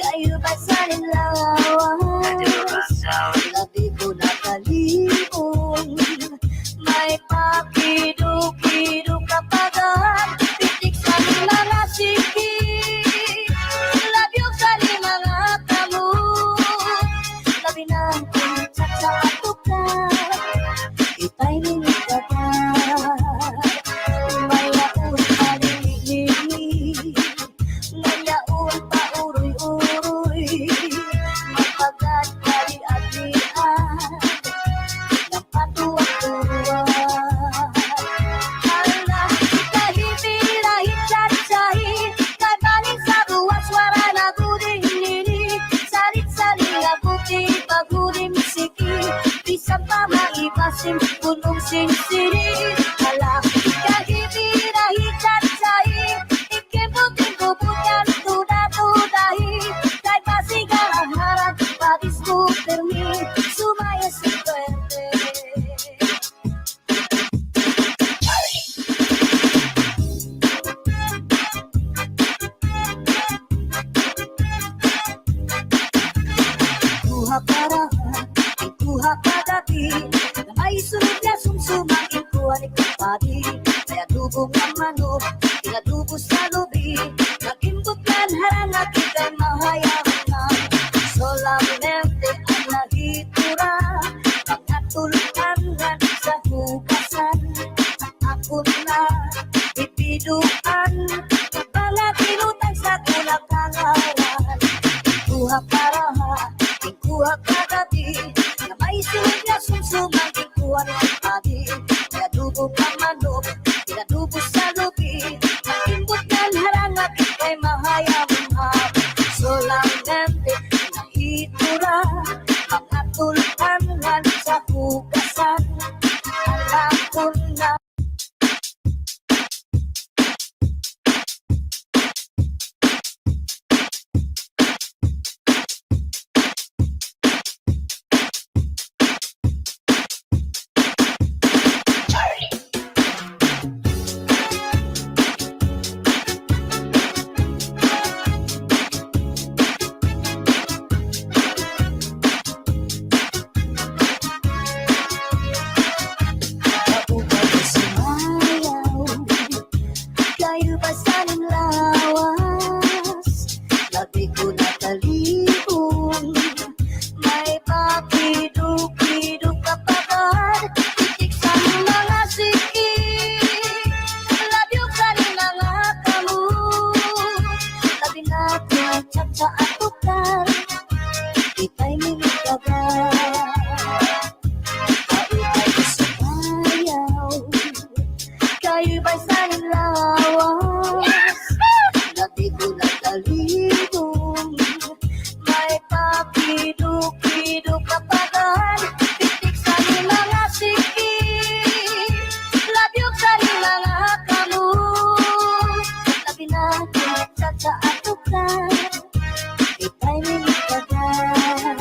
Kayo ba saling lawas? Labi ko nakalihon, may pakiduk-iduk kapagad, pitik sa mga sikik, labyog sa mga kamu, labi natin chat sa atukar, ikay minigagad. Mayaon pa lilig, ngayaon pa uroy-uroy, magpagad kali-at-liat, ng patuwa-tuwa. Hala, kahit-hirahit salit-salit, kabaling sa buwas wara na guding nini, salit-saling na buti, paguding sikik, isang pa maibasim, punong sinisiri. Hala, kahit-hirahit salit-salit, ikibot-ibot tuda-tudahin, kay basigarang-harang, padiskuter mi, sumaya sa puwede. Kuha karahan, kuha kagabi, na may sunod na padi, may adubong ang manok, inadubo sa lubi, nagimbutlan harang at ika'y mahayaman. Solamente ang nahitura, mga tulutan sa hugasan. Ako na ipiduan, kapalakilutan sa tulak-tangawan. Ikuha para ha, ikuha kagabi, na may sunod na sumsumang ikuha ng padi. May adubo ang manok, inadubo sa lubi, nakimbot ng harang at ika'y mahayaman. Solamente nahitura, mga tulutan sa hugasan. Alam ko na kayo ba saling lawas? Labi ko na talibong, may papiduk-piduk kapagad, titik sa mga sikip, labyog sa mga kamu, labi natin chat sa atukal, itay minigagad. Kayo ba'y saling lawas? Labi ko na talibong, may papiduk-piduk kapagad, titik sa mga sikip, labyog sa mga kamu, labi natin chat sa atukal, itay minigagad.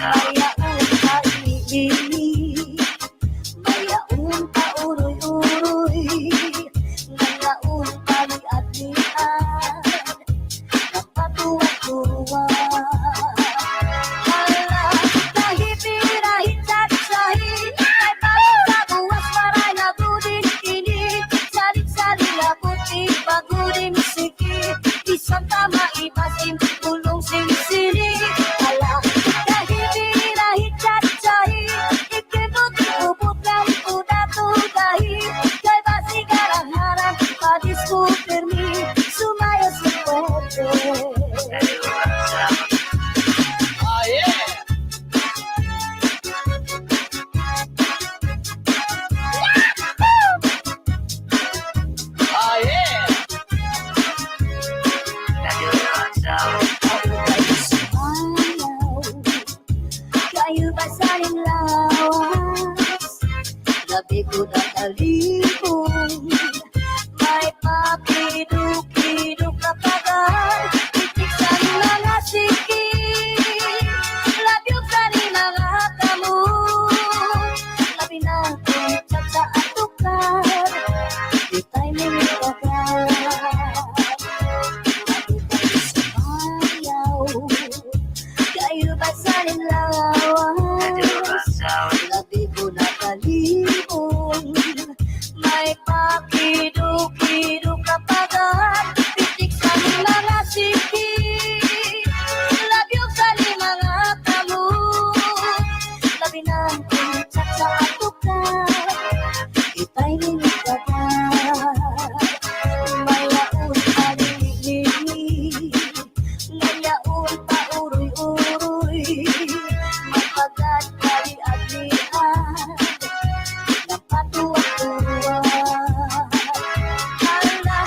Mayaan kaibig, mayaon pa uroy-uroy, ngayaon pali-at-lian, napatuwa-tuwa. Hala, kahit-pirahit sahi-sahi, ay parang sa buwas maray na buding-kinig, salit-salit na puti, paguding sikip, isang tama ipasim, pulong sing-sili. Hala, kahit-pirahit sahi-sahi, ikibot-ubot lang tuda-tudahi, kay basigarang-harang, padiskuter mi, sumaya sa puwede. Kayo ba saling lawas? Labi ko na talibong, may papiduk-piduk kapagad, titik sa mga sikip, labyog sa mga kamu, labi natin chat sa atukal, itay minigagad. Kayo ba saling lawas? Labi ko na talibong, may papiduk-piduk kapagad, titik sa mga sikip, labyog sa mga kamu, labi natin chat sa atukal, itay minigagad. Mayaon pali-lilig, ngayaon pa uroy-uroy, may pagkat-kali-at-lian, napatuwa-tuwa. Hala,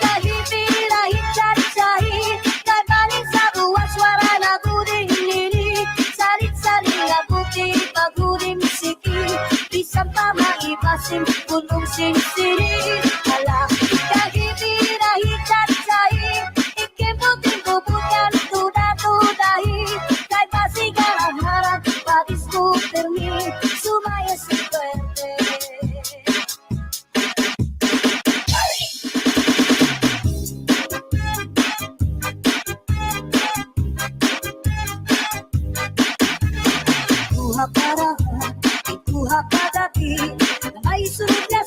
kahit-pirahit sahi-sahi, kay balik sa buwas wara na buding-lilig, salit-salit na buti, paguding sikip, isang pa maipasim, pulong sing-sili. Hala, kahit-pirahit sahi-sahi, ikibot-ibot-butan, tuda-tudahi, kay basigarang-harang, padiskuter mi, sumaya sa puwede. Ikuha para, ikuha kagabi, na may sunod na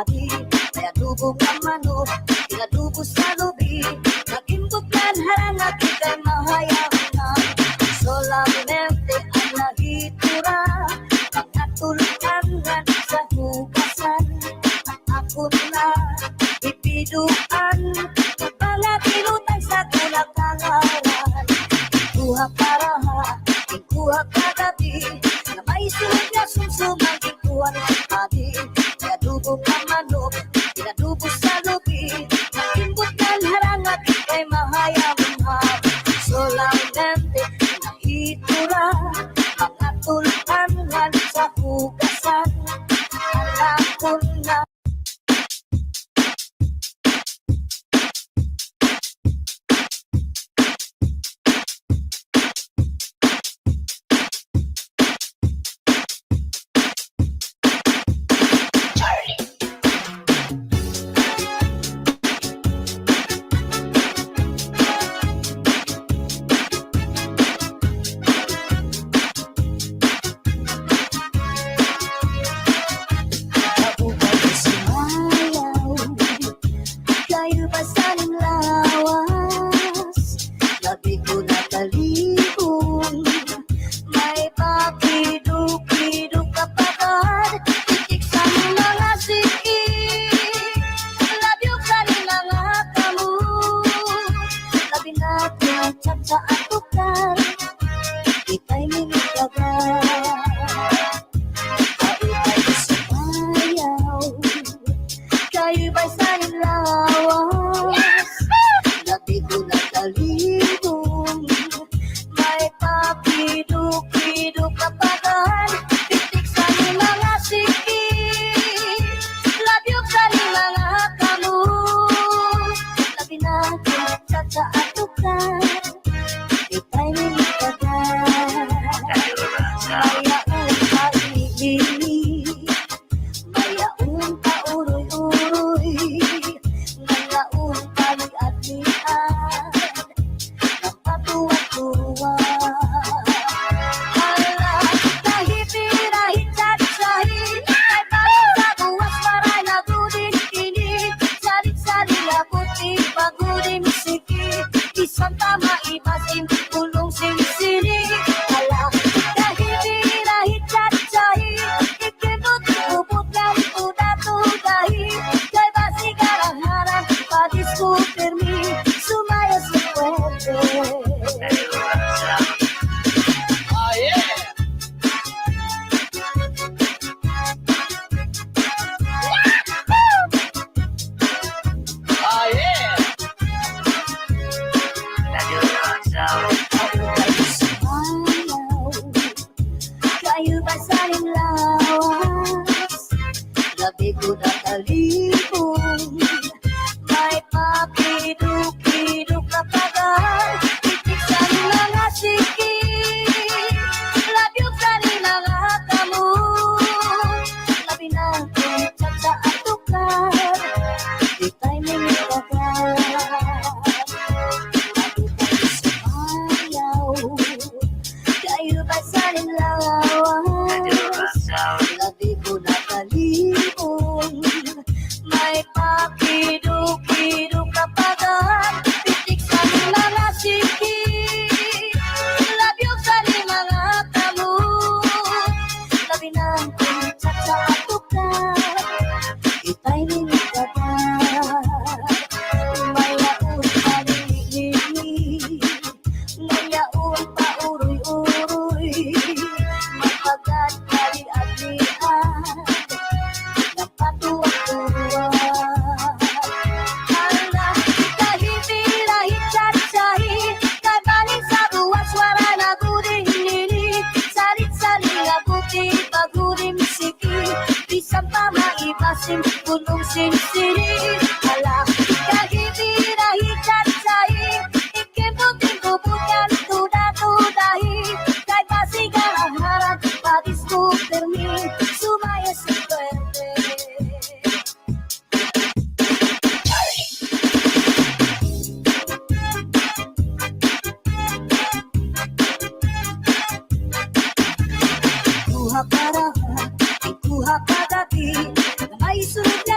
adi, may adubo ka manok, inadubo sa lubi, nagimbutlan harang at ika'y mahayang na. Solamente ang nahitura, mga tulutangan sa hugasan, at ako na ipiduan, mga tinutay sa tulak-tangaran. Kuha paraha, kuha kagabi, na may sunod na sumsumang ikuhan ng adi, may adubo ka manok, inadubo sa lubi, nagimbutlan harang at ika'y mahayang na. Solamente nahitura, mga tulutangan sa hugasan, alam ko na. Kayo ba sa lawas? Labi ko na talibong, may papiduk-piduk kapagad, titik sa mga siki, labi sa mga kamu, labi na tinatsak sa atukar, ita'y minitagal. Kayo ba'y saning lawas? Labi ko na talibong, may papiduk-piduk kapagan, titik sa mga siki, labyok sa mga kamu, labi na tinatsak sa atukan, ita'y minitagal. Mayaong paibili, mayaong pauroy-uroy, ngayaong pali-at-lian, ng patuwa-tuwa. Hala, kahit-pirahit salit-sahi, ay parang sa buwas maray na gudin-kini, salit-salit na puti, pagudin misiki, isang tama ibasim, pulong sinisini. Hala, kahit-pirahit salit-sahi, ikibot-ubot ng tuda-tudahi, kay basigarang-harang, padiskuter mi, sumaya sa puwede. Kayo ba saling lawas? Labi ko na talibong, may papiduk-piduk kapagan, titik sa mga siki, labyok sa mga kamu, labi na tinatsak sa atukar, ita'y minitagal. Kayo ba saling lawas? Labi ko na talibong, may papiduk-piduk kapagan, titik sa mga siki, labyok sa mga kamu, labi na tinatsak sa atukar, ita'y minitagal. Mayaon palilili, ngayaon pauroy-uroy, magpagad pali-at-lian, ng patuwa-tuwa. Hala, kahit-pirahit salit-sahi, kagaling sa buwas wala na gudin-lili, salit-saling na puti, pagudin misiki, isang tama ibasim, punong sinisini. Hala, kahit-pirahit salit-sahi, ikibot-ibubutyan, tuda-tudahi, kay basigarang-harang, padiskuter mi, sumaya sa puwede. Kuha paraha, kuha kagabi, na may sunod na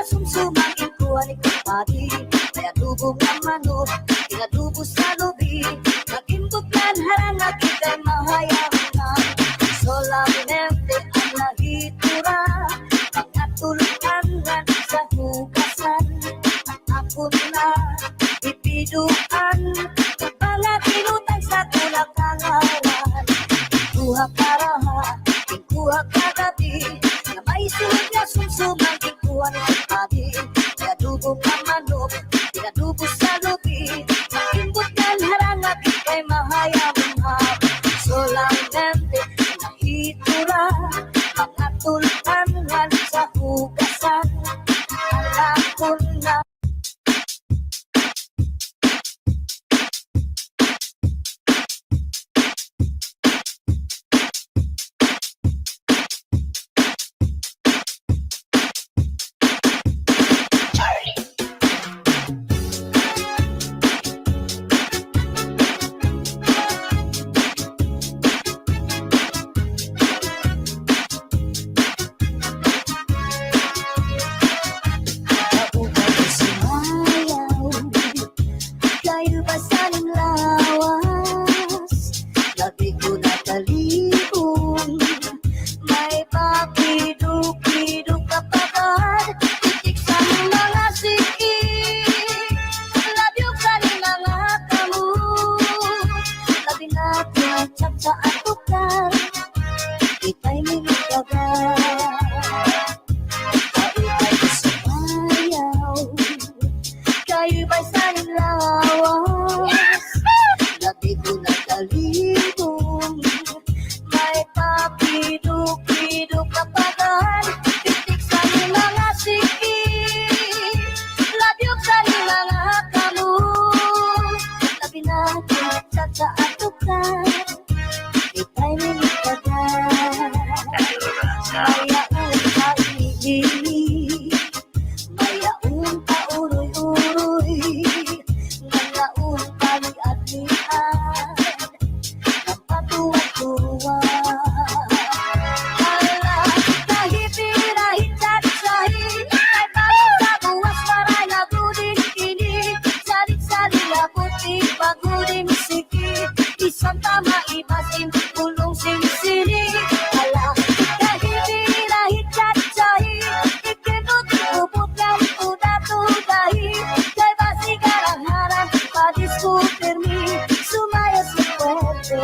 dugong nga manok, inadubo sa lubi, nagimbutlan harang nga kita'y mahayaman. Solamente ang nahitura, mga tulukan sa hugasan, ang ako na ipiduan, kapala pinutay sa tulak kangaran. Kuha karaha, kuha kagabi, na may sunod na sumsumang kuha ng padi. Kaya dugong ang manok, pinadubo sa lubi, nagimbot ng harang at ikay mahayaman. Solamente nahitura, mga tulukan sa hugasan, alam ko na. Kayo ba saling lawas? Labi ko na talibong, may papiduk-piduk kapagad, titik sa mga sikik, labyog sa mga kamot, labi natin at sa atukal, ita'y minagagal. Kayo ba'y saling lawas? Labi ko na talibong, may papiduk-piduk kapagad, titik sa mga sikik, labyog sa mga kamot, labi natin at sa atukal, ita'y minagagal. Mayaon ka iinig, mayaon ka uroy-uroy, ngayaon pali-adlian, ng patuwa-tuwa. Ala, kahit-pirahit sahi-sahi, ay pangit sa buwas maray na guding kini, salit-salit na puti, paguding siki, isang tama ibasin, pulong sinisini. Ala, kahit-pirahit sahi-sahi, ikindot ubot ng tuda-tudahi, kay basigarang harang, padiskutirmi, sumaya sa puwede.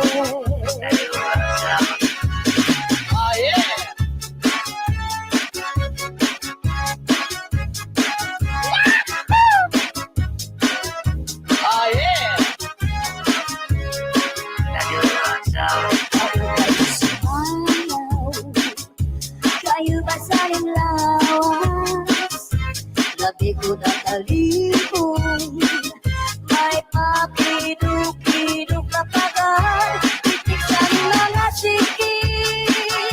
Kayo ba saling lawas? Labi ko na talibong, may papiduk-piduk kapagad, titik sa mga sikik,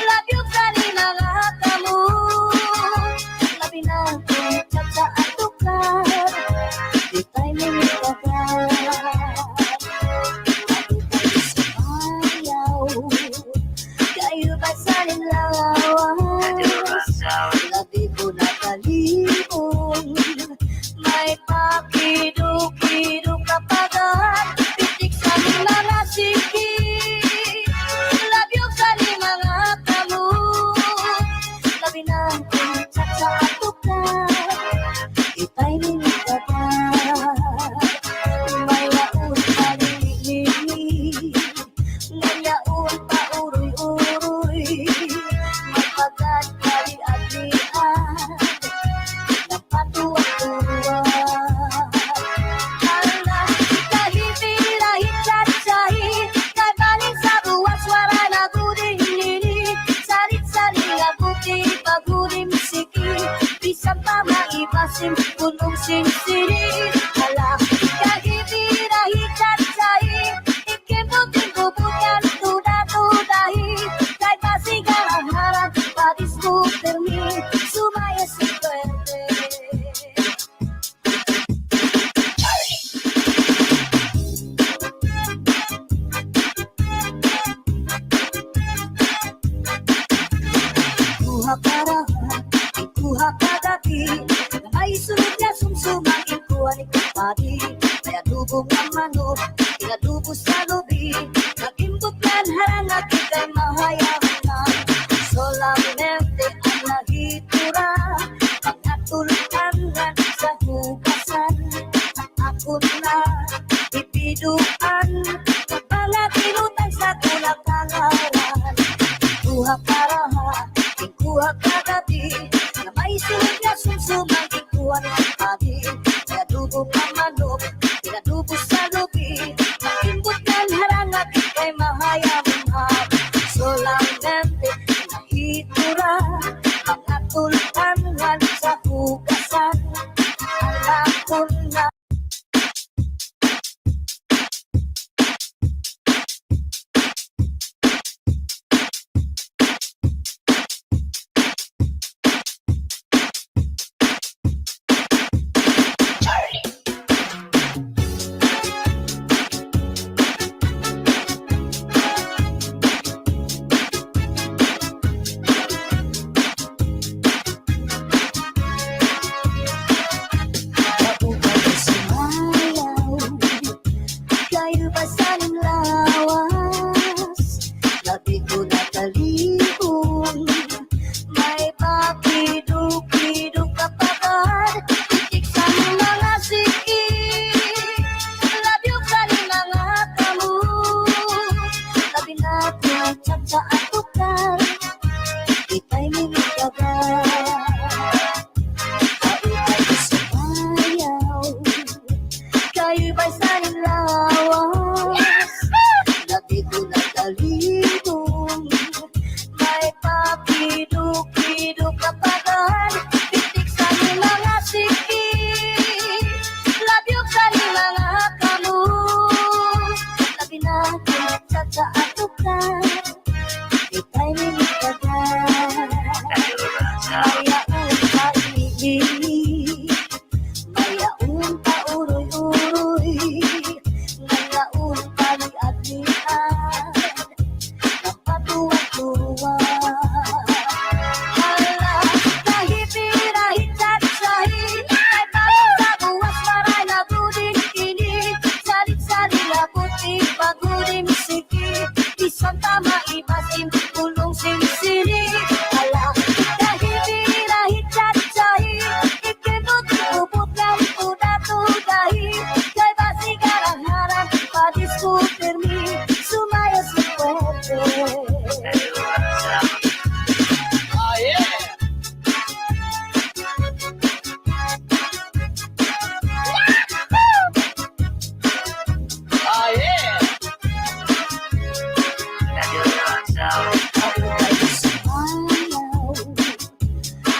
labyog sa mga kamot, labi natin at sa atukal, ita'y minagagal. Kayo ba saling lawas? Labi ko na talibong, may papiduk-piduk kapagad, titik sa mga sikik, labyog sa mga kamot, labi natin at sa atukal, ita'y minagagal. Mayaon pa lili-lili, ngayaon pa uroy-uroy, magpagad kali-adlian, ng patuwa-tuwa. Ala, kahit-pirahit sahi-sahi, kay baling sa buwas wara na guding lili, salit-salit nga buti, paguding siki, bisang pa maibasin, punong sinsini. Ala, kahit-pirahit sahi-sahi, ikimbutin-bubutan, tuda-tudahi, kay basigarang harang, padiskutirmi, sumaya sa puwede. Kuha karaha, ikuha kagabi, na may sunod na sumsumang ikuha ni padi, may adubo nga manok, inadubo sa lubi, nagimbot yan harang at ikay mahayaman. Solamente ang nahitura, mga tulutangan sa hugasan, at ako na ipiduan, kapala tinutang sa tulak-tangawan. Kuha para ha, kuha kagabi, na may sunod na sumsumang ikuha ng padi, may adubo nga manok, inadubo sa lubi, nagimbot yan harang at ikay mahayaman. Solamente nahitura, mga tulutangan sa hugasan, alam ko na. Kayo ba sa lawas? Labi ko nakalihon, may papiduk-piduk kapagad, titik sa mga siki, labi ka ni mga kamu, labi natin chat sa atukar, itay minagagan. Kayo ba'y saling lawas? Labi ko nakalihon, may papiduk-piduk kapagad, titik sa mga siki, labi ka ni mga kamu, labi natin chat sa atukar, itay minagagan. Mayaan ka ibig, mayaon pa uroy-uroy, ngayaon pa liad-liad, napatuwa-tuwa. Hala, kahit-pirahit sahi, ay parang sa buwas maray na buding kini, salit-salit na puti, paguding siki, isang tama ibasim, pulong sinisiri. Hala, kahit-pirahit sahi, ikindot ubot lang tuda-tudahi, kay basigarang harang, padiskuter mi, sumaya sa puwerte.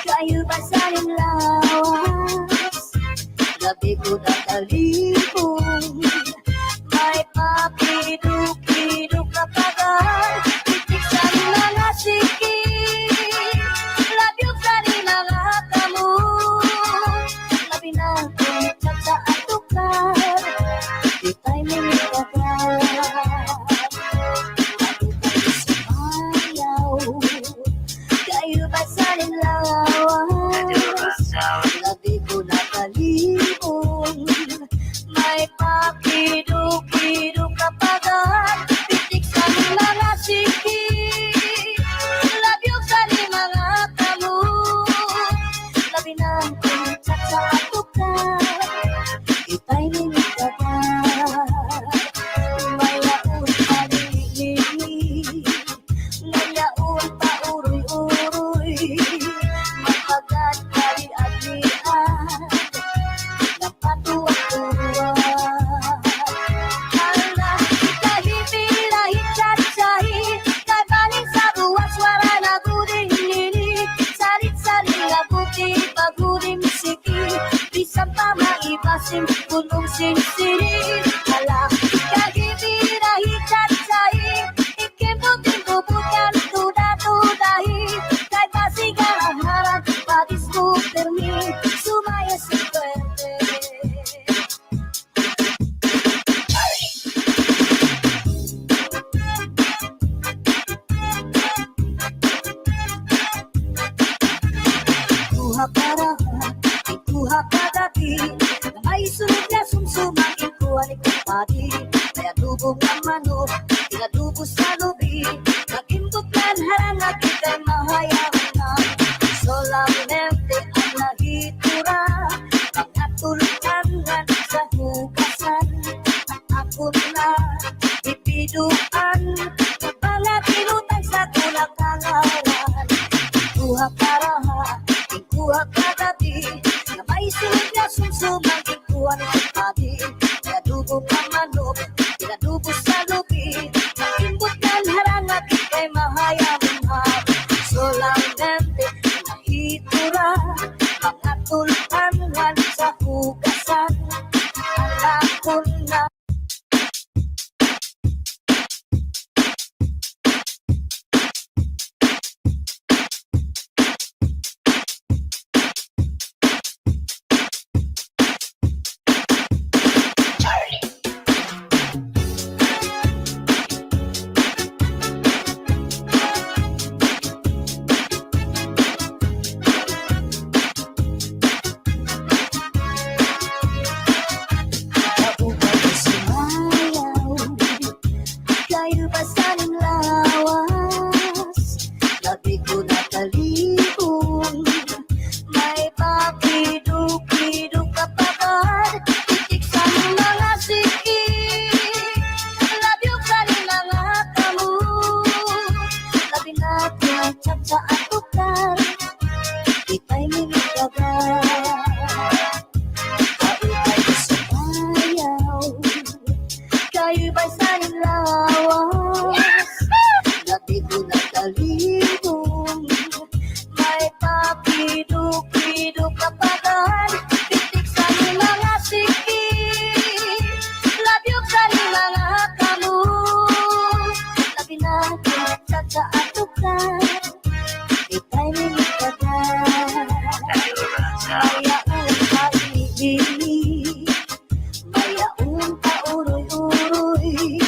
Kayo ba saling lawas? Labi ko nakalihon, may papiduk-piduk kapagad, titik sa mga siki, labi ka ni mga kamu, labi natin chat sa atukar, itay minagagan. Kayo ba saling lawas? Labi ko nakalihon, may papiduk-piduk kapagad, titik sa mga siki, labi ka ni mga kamu, labi natin chat sa atukar, itay minagagan. Mayaon pa lili, ngayaon pa uroy-uroy, mapagat kali-alian, napatuwa-tuwa. Hala, kahit-pirahit sahi, kay baling sa buwas wala na guding nini, salit-salit na buti, paguding siki, bisang pa maibasim, pulong sinisiri. Hala, kahit-pirahit sahi, ikimbutin-bubutan, tuda-tudahi, kay basigarang harang, padiskuter mi, sumaya sa puwerte. Kuha para, ikuha kagabi, na may sunod na sumsum padi, may adubo nga manok, inadubo sa lubi, nagimbutlan harang at ika'y mahayang na. Solamente ang nahitura, mga tulungan sa hugasan, at ako na ipiduan, mga tinutang sa tulak-tangawan. Ikuha karaha, ikuha kagabi, na may silid na sumsumang ikuha ng padi, may adubo nga manok, inadubo sa lubi, nagimbutlan harang at ika'y mahayang na. Solamente nahitura, mga tulungan sa hugasan, alam ko na. Kayo ba sa lawas? Labi ko na talibong, may papiduk-piduk kapagad, titik sa mga siki, labi sa mga kamu, labi na tinatsak sa atukar, ita'y minigagad. Kayo ba'y saling lawas? Labi ko na talibong, may papiduk-piduk kapagad, pitik sa mga siki, labyog sa mga kamu, labi na tinatsak sa atukan, ita'y minigagad. Mayaon ka ibili, mayaon ka uroy-uroy,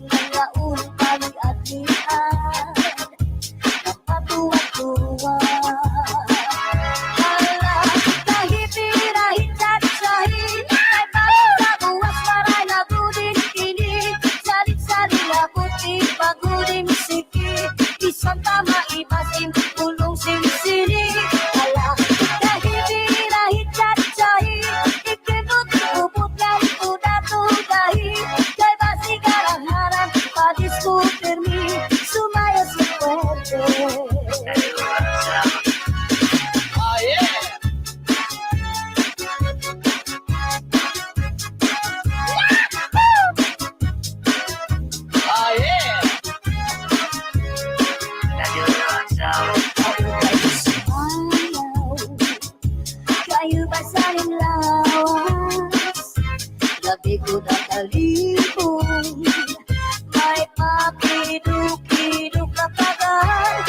ngayaon ka nag-atlian, napatuwa-tuwa. Hala, kahit-hirahit salit-sahit, ay parang sa buwas maray na gudin kinig, salit-salit na puti, pagudin sikit, isang tama ibasin, pulong sinisiri. Hala, kahit-hirahit salit-sahit, ikibot, ubot lang, tuda-tudahi, kay basi karang-harang, padiskutir mi, sumaya si puwede. Kayo ba saling lawas? Labi ko na talibong, may papiduk-piduk kapagad,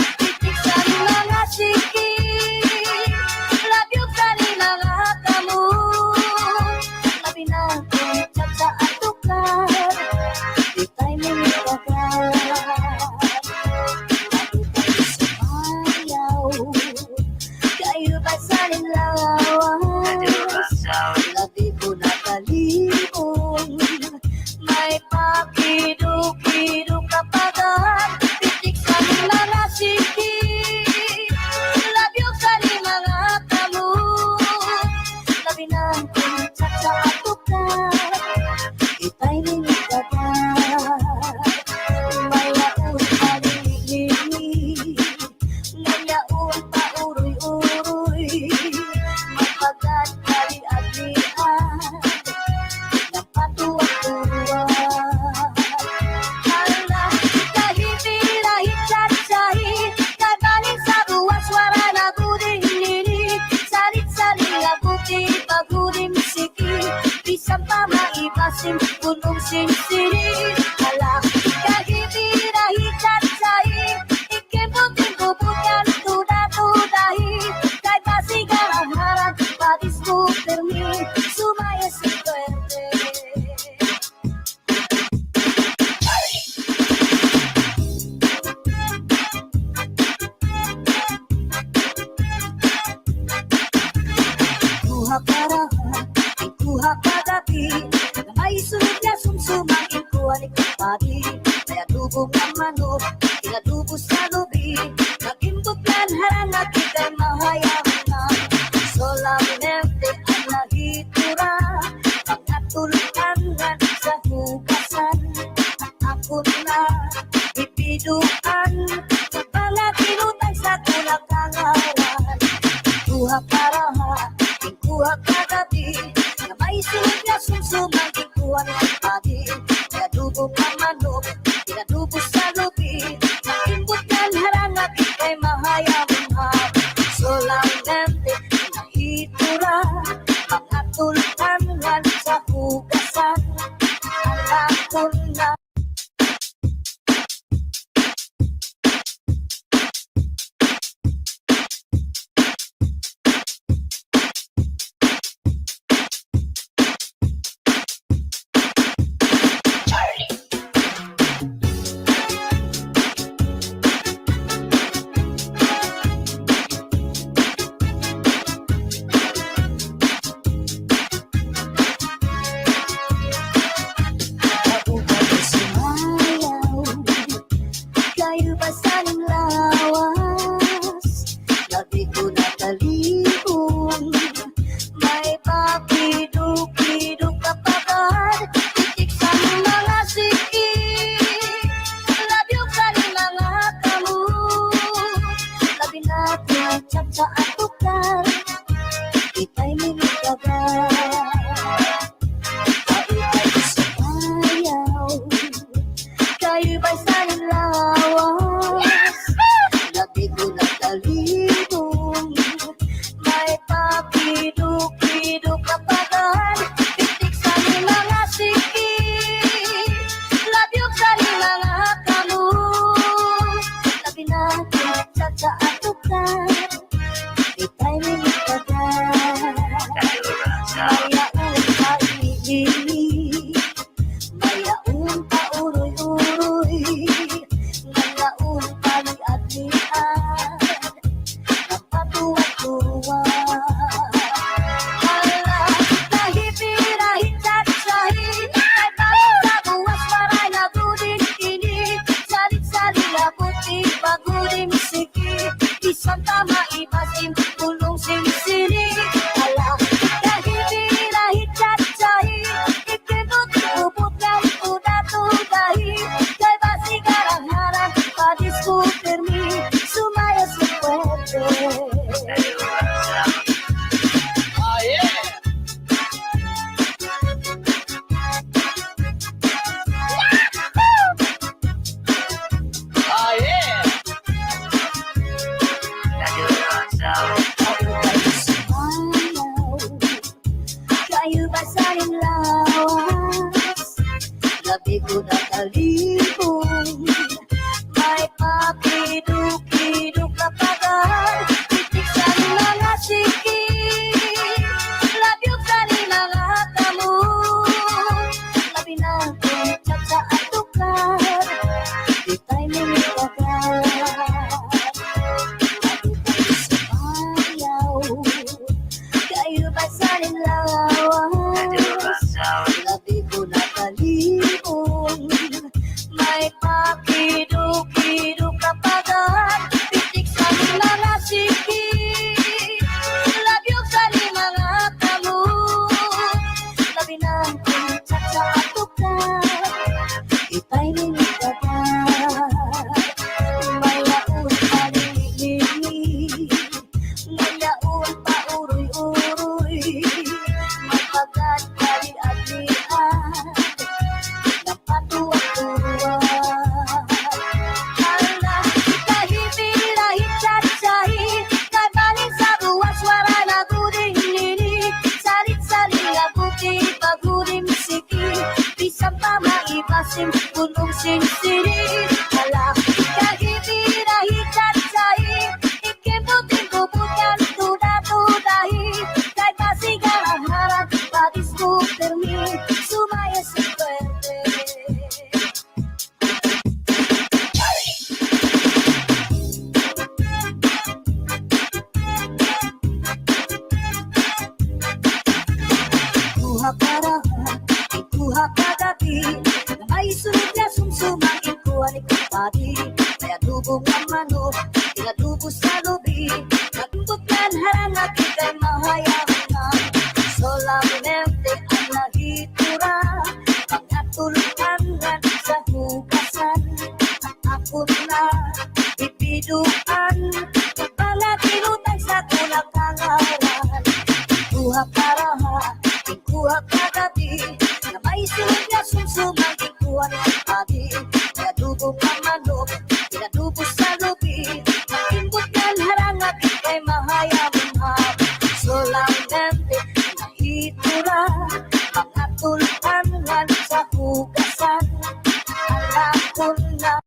harangan ika'y mahayaman. Solamente ang nahitura, mga tulutangan sa hugasan. Ako na ipiduan, sa mga tinutay sa tulakangaran. Kuha paraha, kuha kagabi, na may sunod na sumsumang ikuha ng padi. Pinadubo ka manok, pinadubo sa lubi, makimbot ng harangan ika'y mahayaman. Solamente nahitura, mga tulutangan sa hugasan. Alam ko na kayo ba saling lawas? Labi ko na talibong, may papiduk-piduk kapagad, titik sa mga siki, labyog sa mga kamu, labi natin chat sa atukal, ita'y minigagad. Kayo ba'y saling lawas? Labi ko na talibong, may papiduk-piduk kapagad, pitik sa mga siki, labyog sa mga kamu, labi natin chat sa atukan, ita'y minigagad. Mayaon paibig, mayaon pauroy-uroy, ngayaon paliad-liad, napatuwa-tuwa. Hala, lahipirahin chat-sahi, kay bagong sa buwas maray na guding ini, salit-salit na puti, bagudim siki, isang tama ibasim, pulong sinisiri. Hala, lahipirahin chat-sahi, ikibot ubot ng tuda-tudahi, kay basigarang harang, padiskuter mi, sumaya sa puwede. Kayo ba saling lawas? Labi ko na talibong, may papiduk-piduk kapagad, titik sa mga siki, labyog sa mga kamu, labi natin chat sa atukan, ita'y minigagad. Kayo ba saling lawas? Labi ko na talibong, may papiduk-piduk kapagad, pitik sa mga siki, labyog sa mga kamu, labi natin chat sa atukan, ita'y minigagad. Mayaon palimig, ngayaon pauroy-uroy, magpagad kali-at-lian, napatuwa-tuwa. Hala, kahipirahin chat-sahi, kay baling sa buwas wara na guding nini, salit-salit na puti, bagudim siki, isang tama ibasim, punong sinisiri. Hala, kahipirahin chat-sahi, ikibot-ibot yan tuda-tudahi, kay basigarang harang, padiskuter mi, sumaya sa puwede. Kuha parahan, ikuha kagabi, na may sunod na sumsumang ikuha ni kapadi, may adubong ang manok, pinadubo sa lubi, Mga tinutang sa tulak kangaran. Kuha karaha, kuha kagabi. Na may silid na sumsumang kuha ng padi. Pinadubo ka manok, pinadubo sa lubi. Makimbot ng harangat kay mahayang hap. Solamente nahitura, mga tulangan sa hugasan. Alam ko na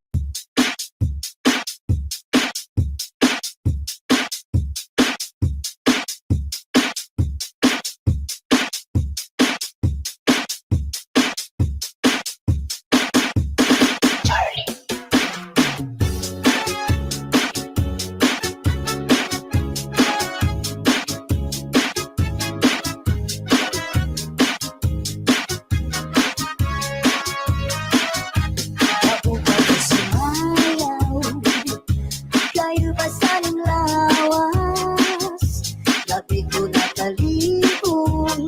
kayo ba saling lawas? Gabi ko nakalibong.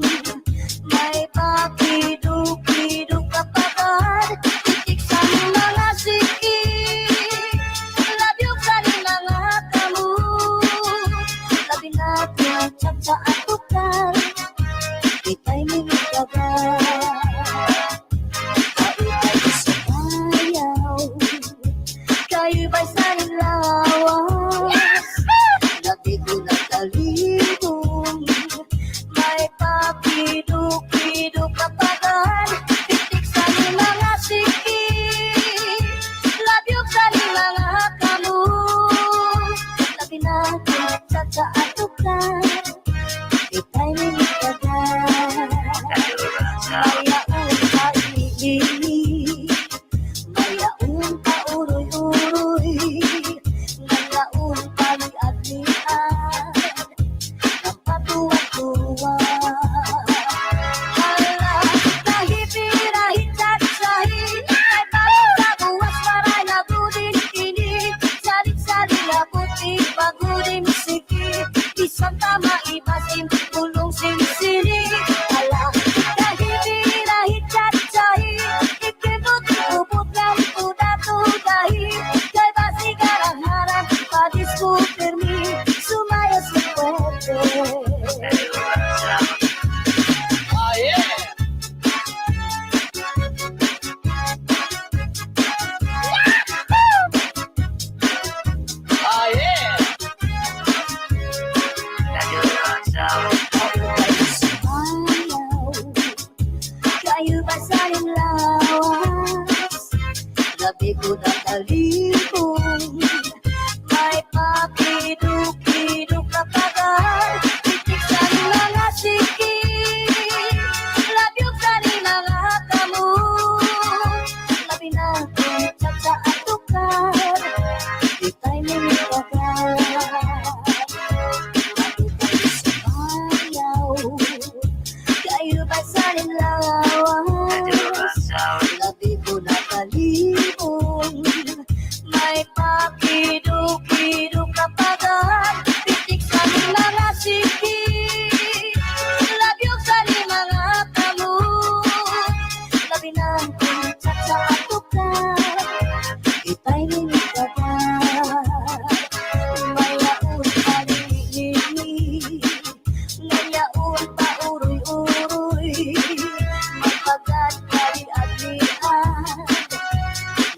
May pakiduk-iduk kapagad. Titik sa mga siki. Labyog sa mga kamu. Labi natin tsak sa atukal. Kita'y minigagad. Kayo sa bayaw. Kayo ba'y saling lawas? Gabi ko nakalibong. May pakiduk-iduk kapagad. Titik sa mga siki. Labyog sa mga kamu. Labi natin tsak sa atukal. Kita'y minigagad. Mayaon kaibig. Mayaon pa uroy-uroy. Ngayaon paliad-liad. Ng patuwa-tuwa. Hala, nahipirahit at sahit. Ay parang sa buwas maray na buding tinig. Salit-salit na puti, paguding sikip. Isang tama ibasim, pulong sinisiri. Hala, nahipirahit at sahit. Ikibot, ubot ng tuda-tudahi. Kay basigarang harap, padiskuter mi. Sumaya sa puwede. Kayo ba saling lawas? Gabi ko nakalibong. May pakiduk-iduk kapagad. Titik sa mga siki. Labyog sa mga kamu. Labi natin tsak sa atukal. Kita'y minigagad. Kayo ba saling lawas? Gabi ko nakalibong. May pakiduk-iduk kapagad. Titik sa mga siki. Labyog sa mga kamu. Labi natin tsak sa atukal. Kita'y minigagad. Mayaon palilig. Ngayaon pa uroy-uroy. Magpagad kali-adlian.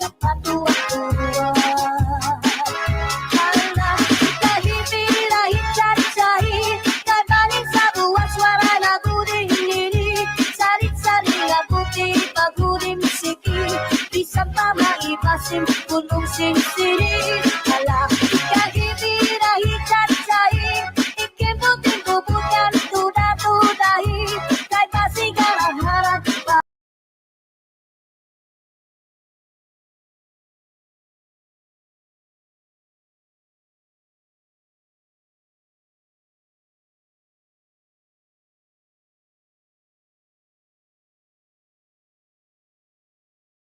Ng patuwa-tuwa. Hala, kahipirahit at sahit. Kabaling sa buwas wara na guding nini. Salit-salit na puti, paguding siki. Isang pa maibasim, pulong sinisiri.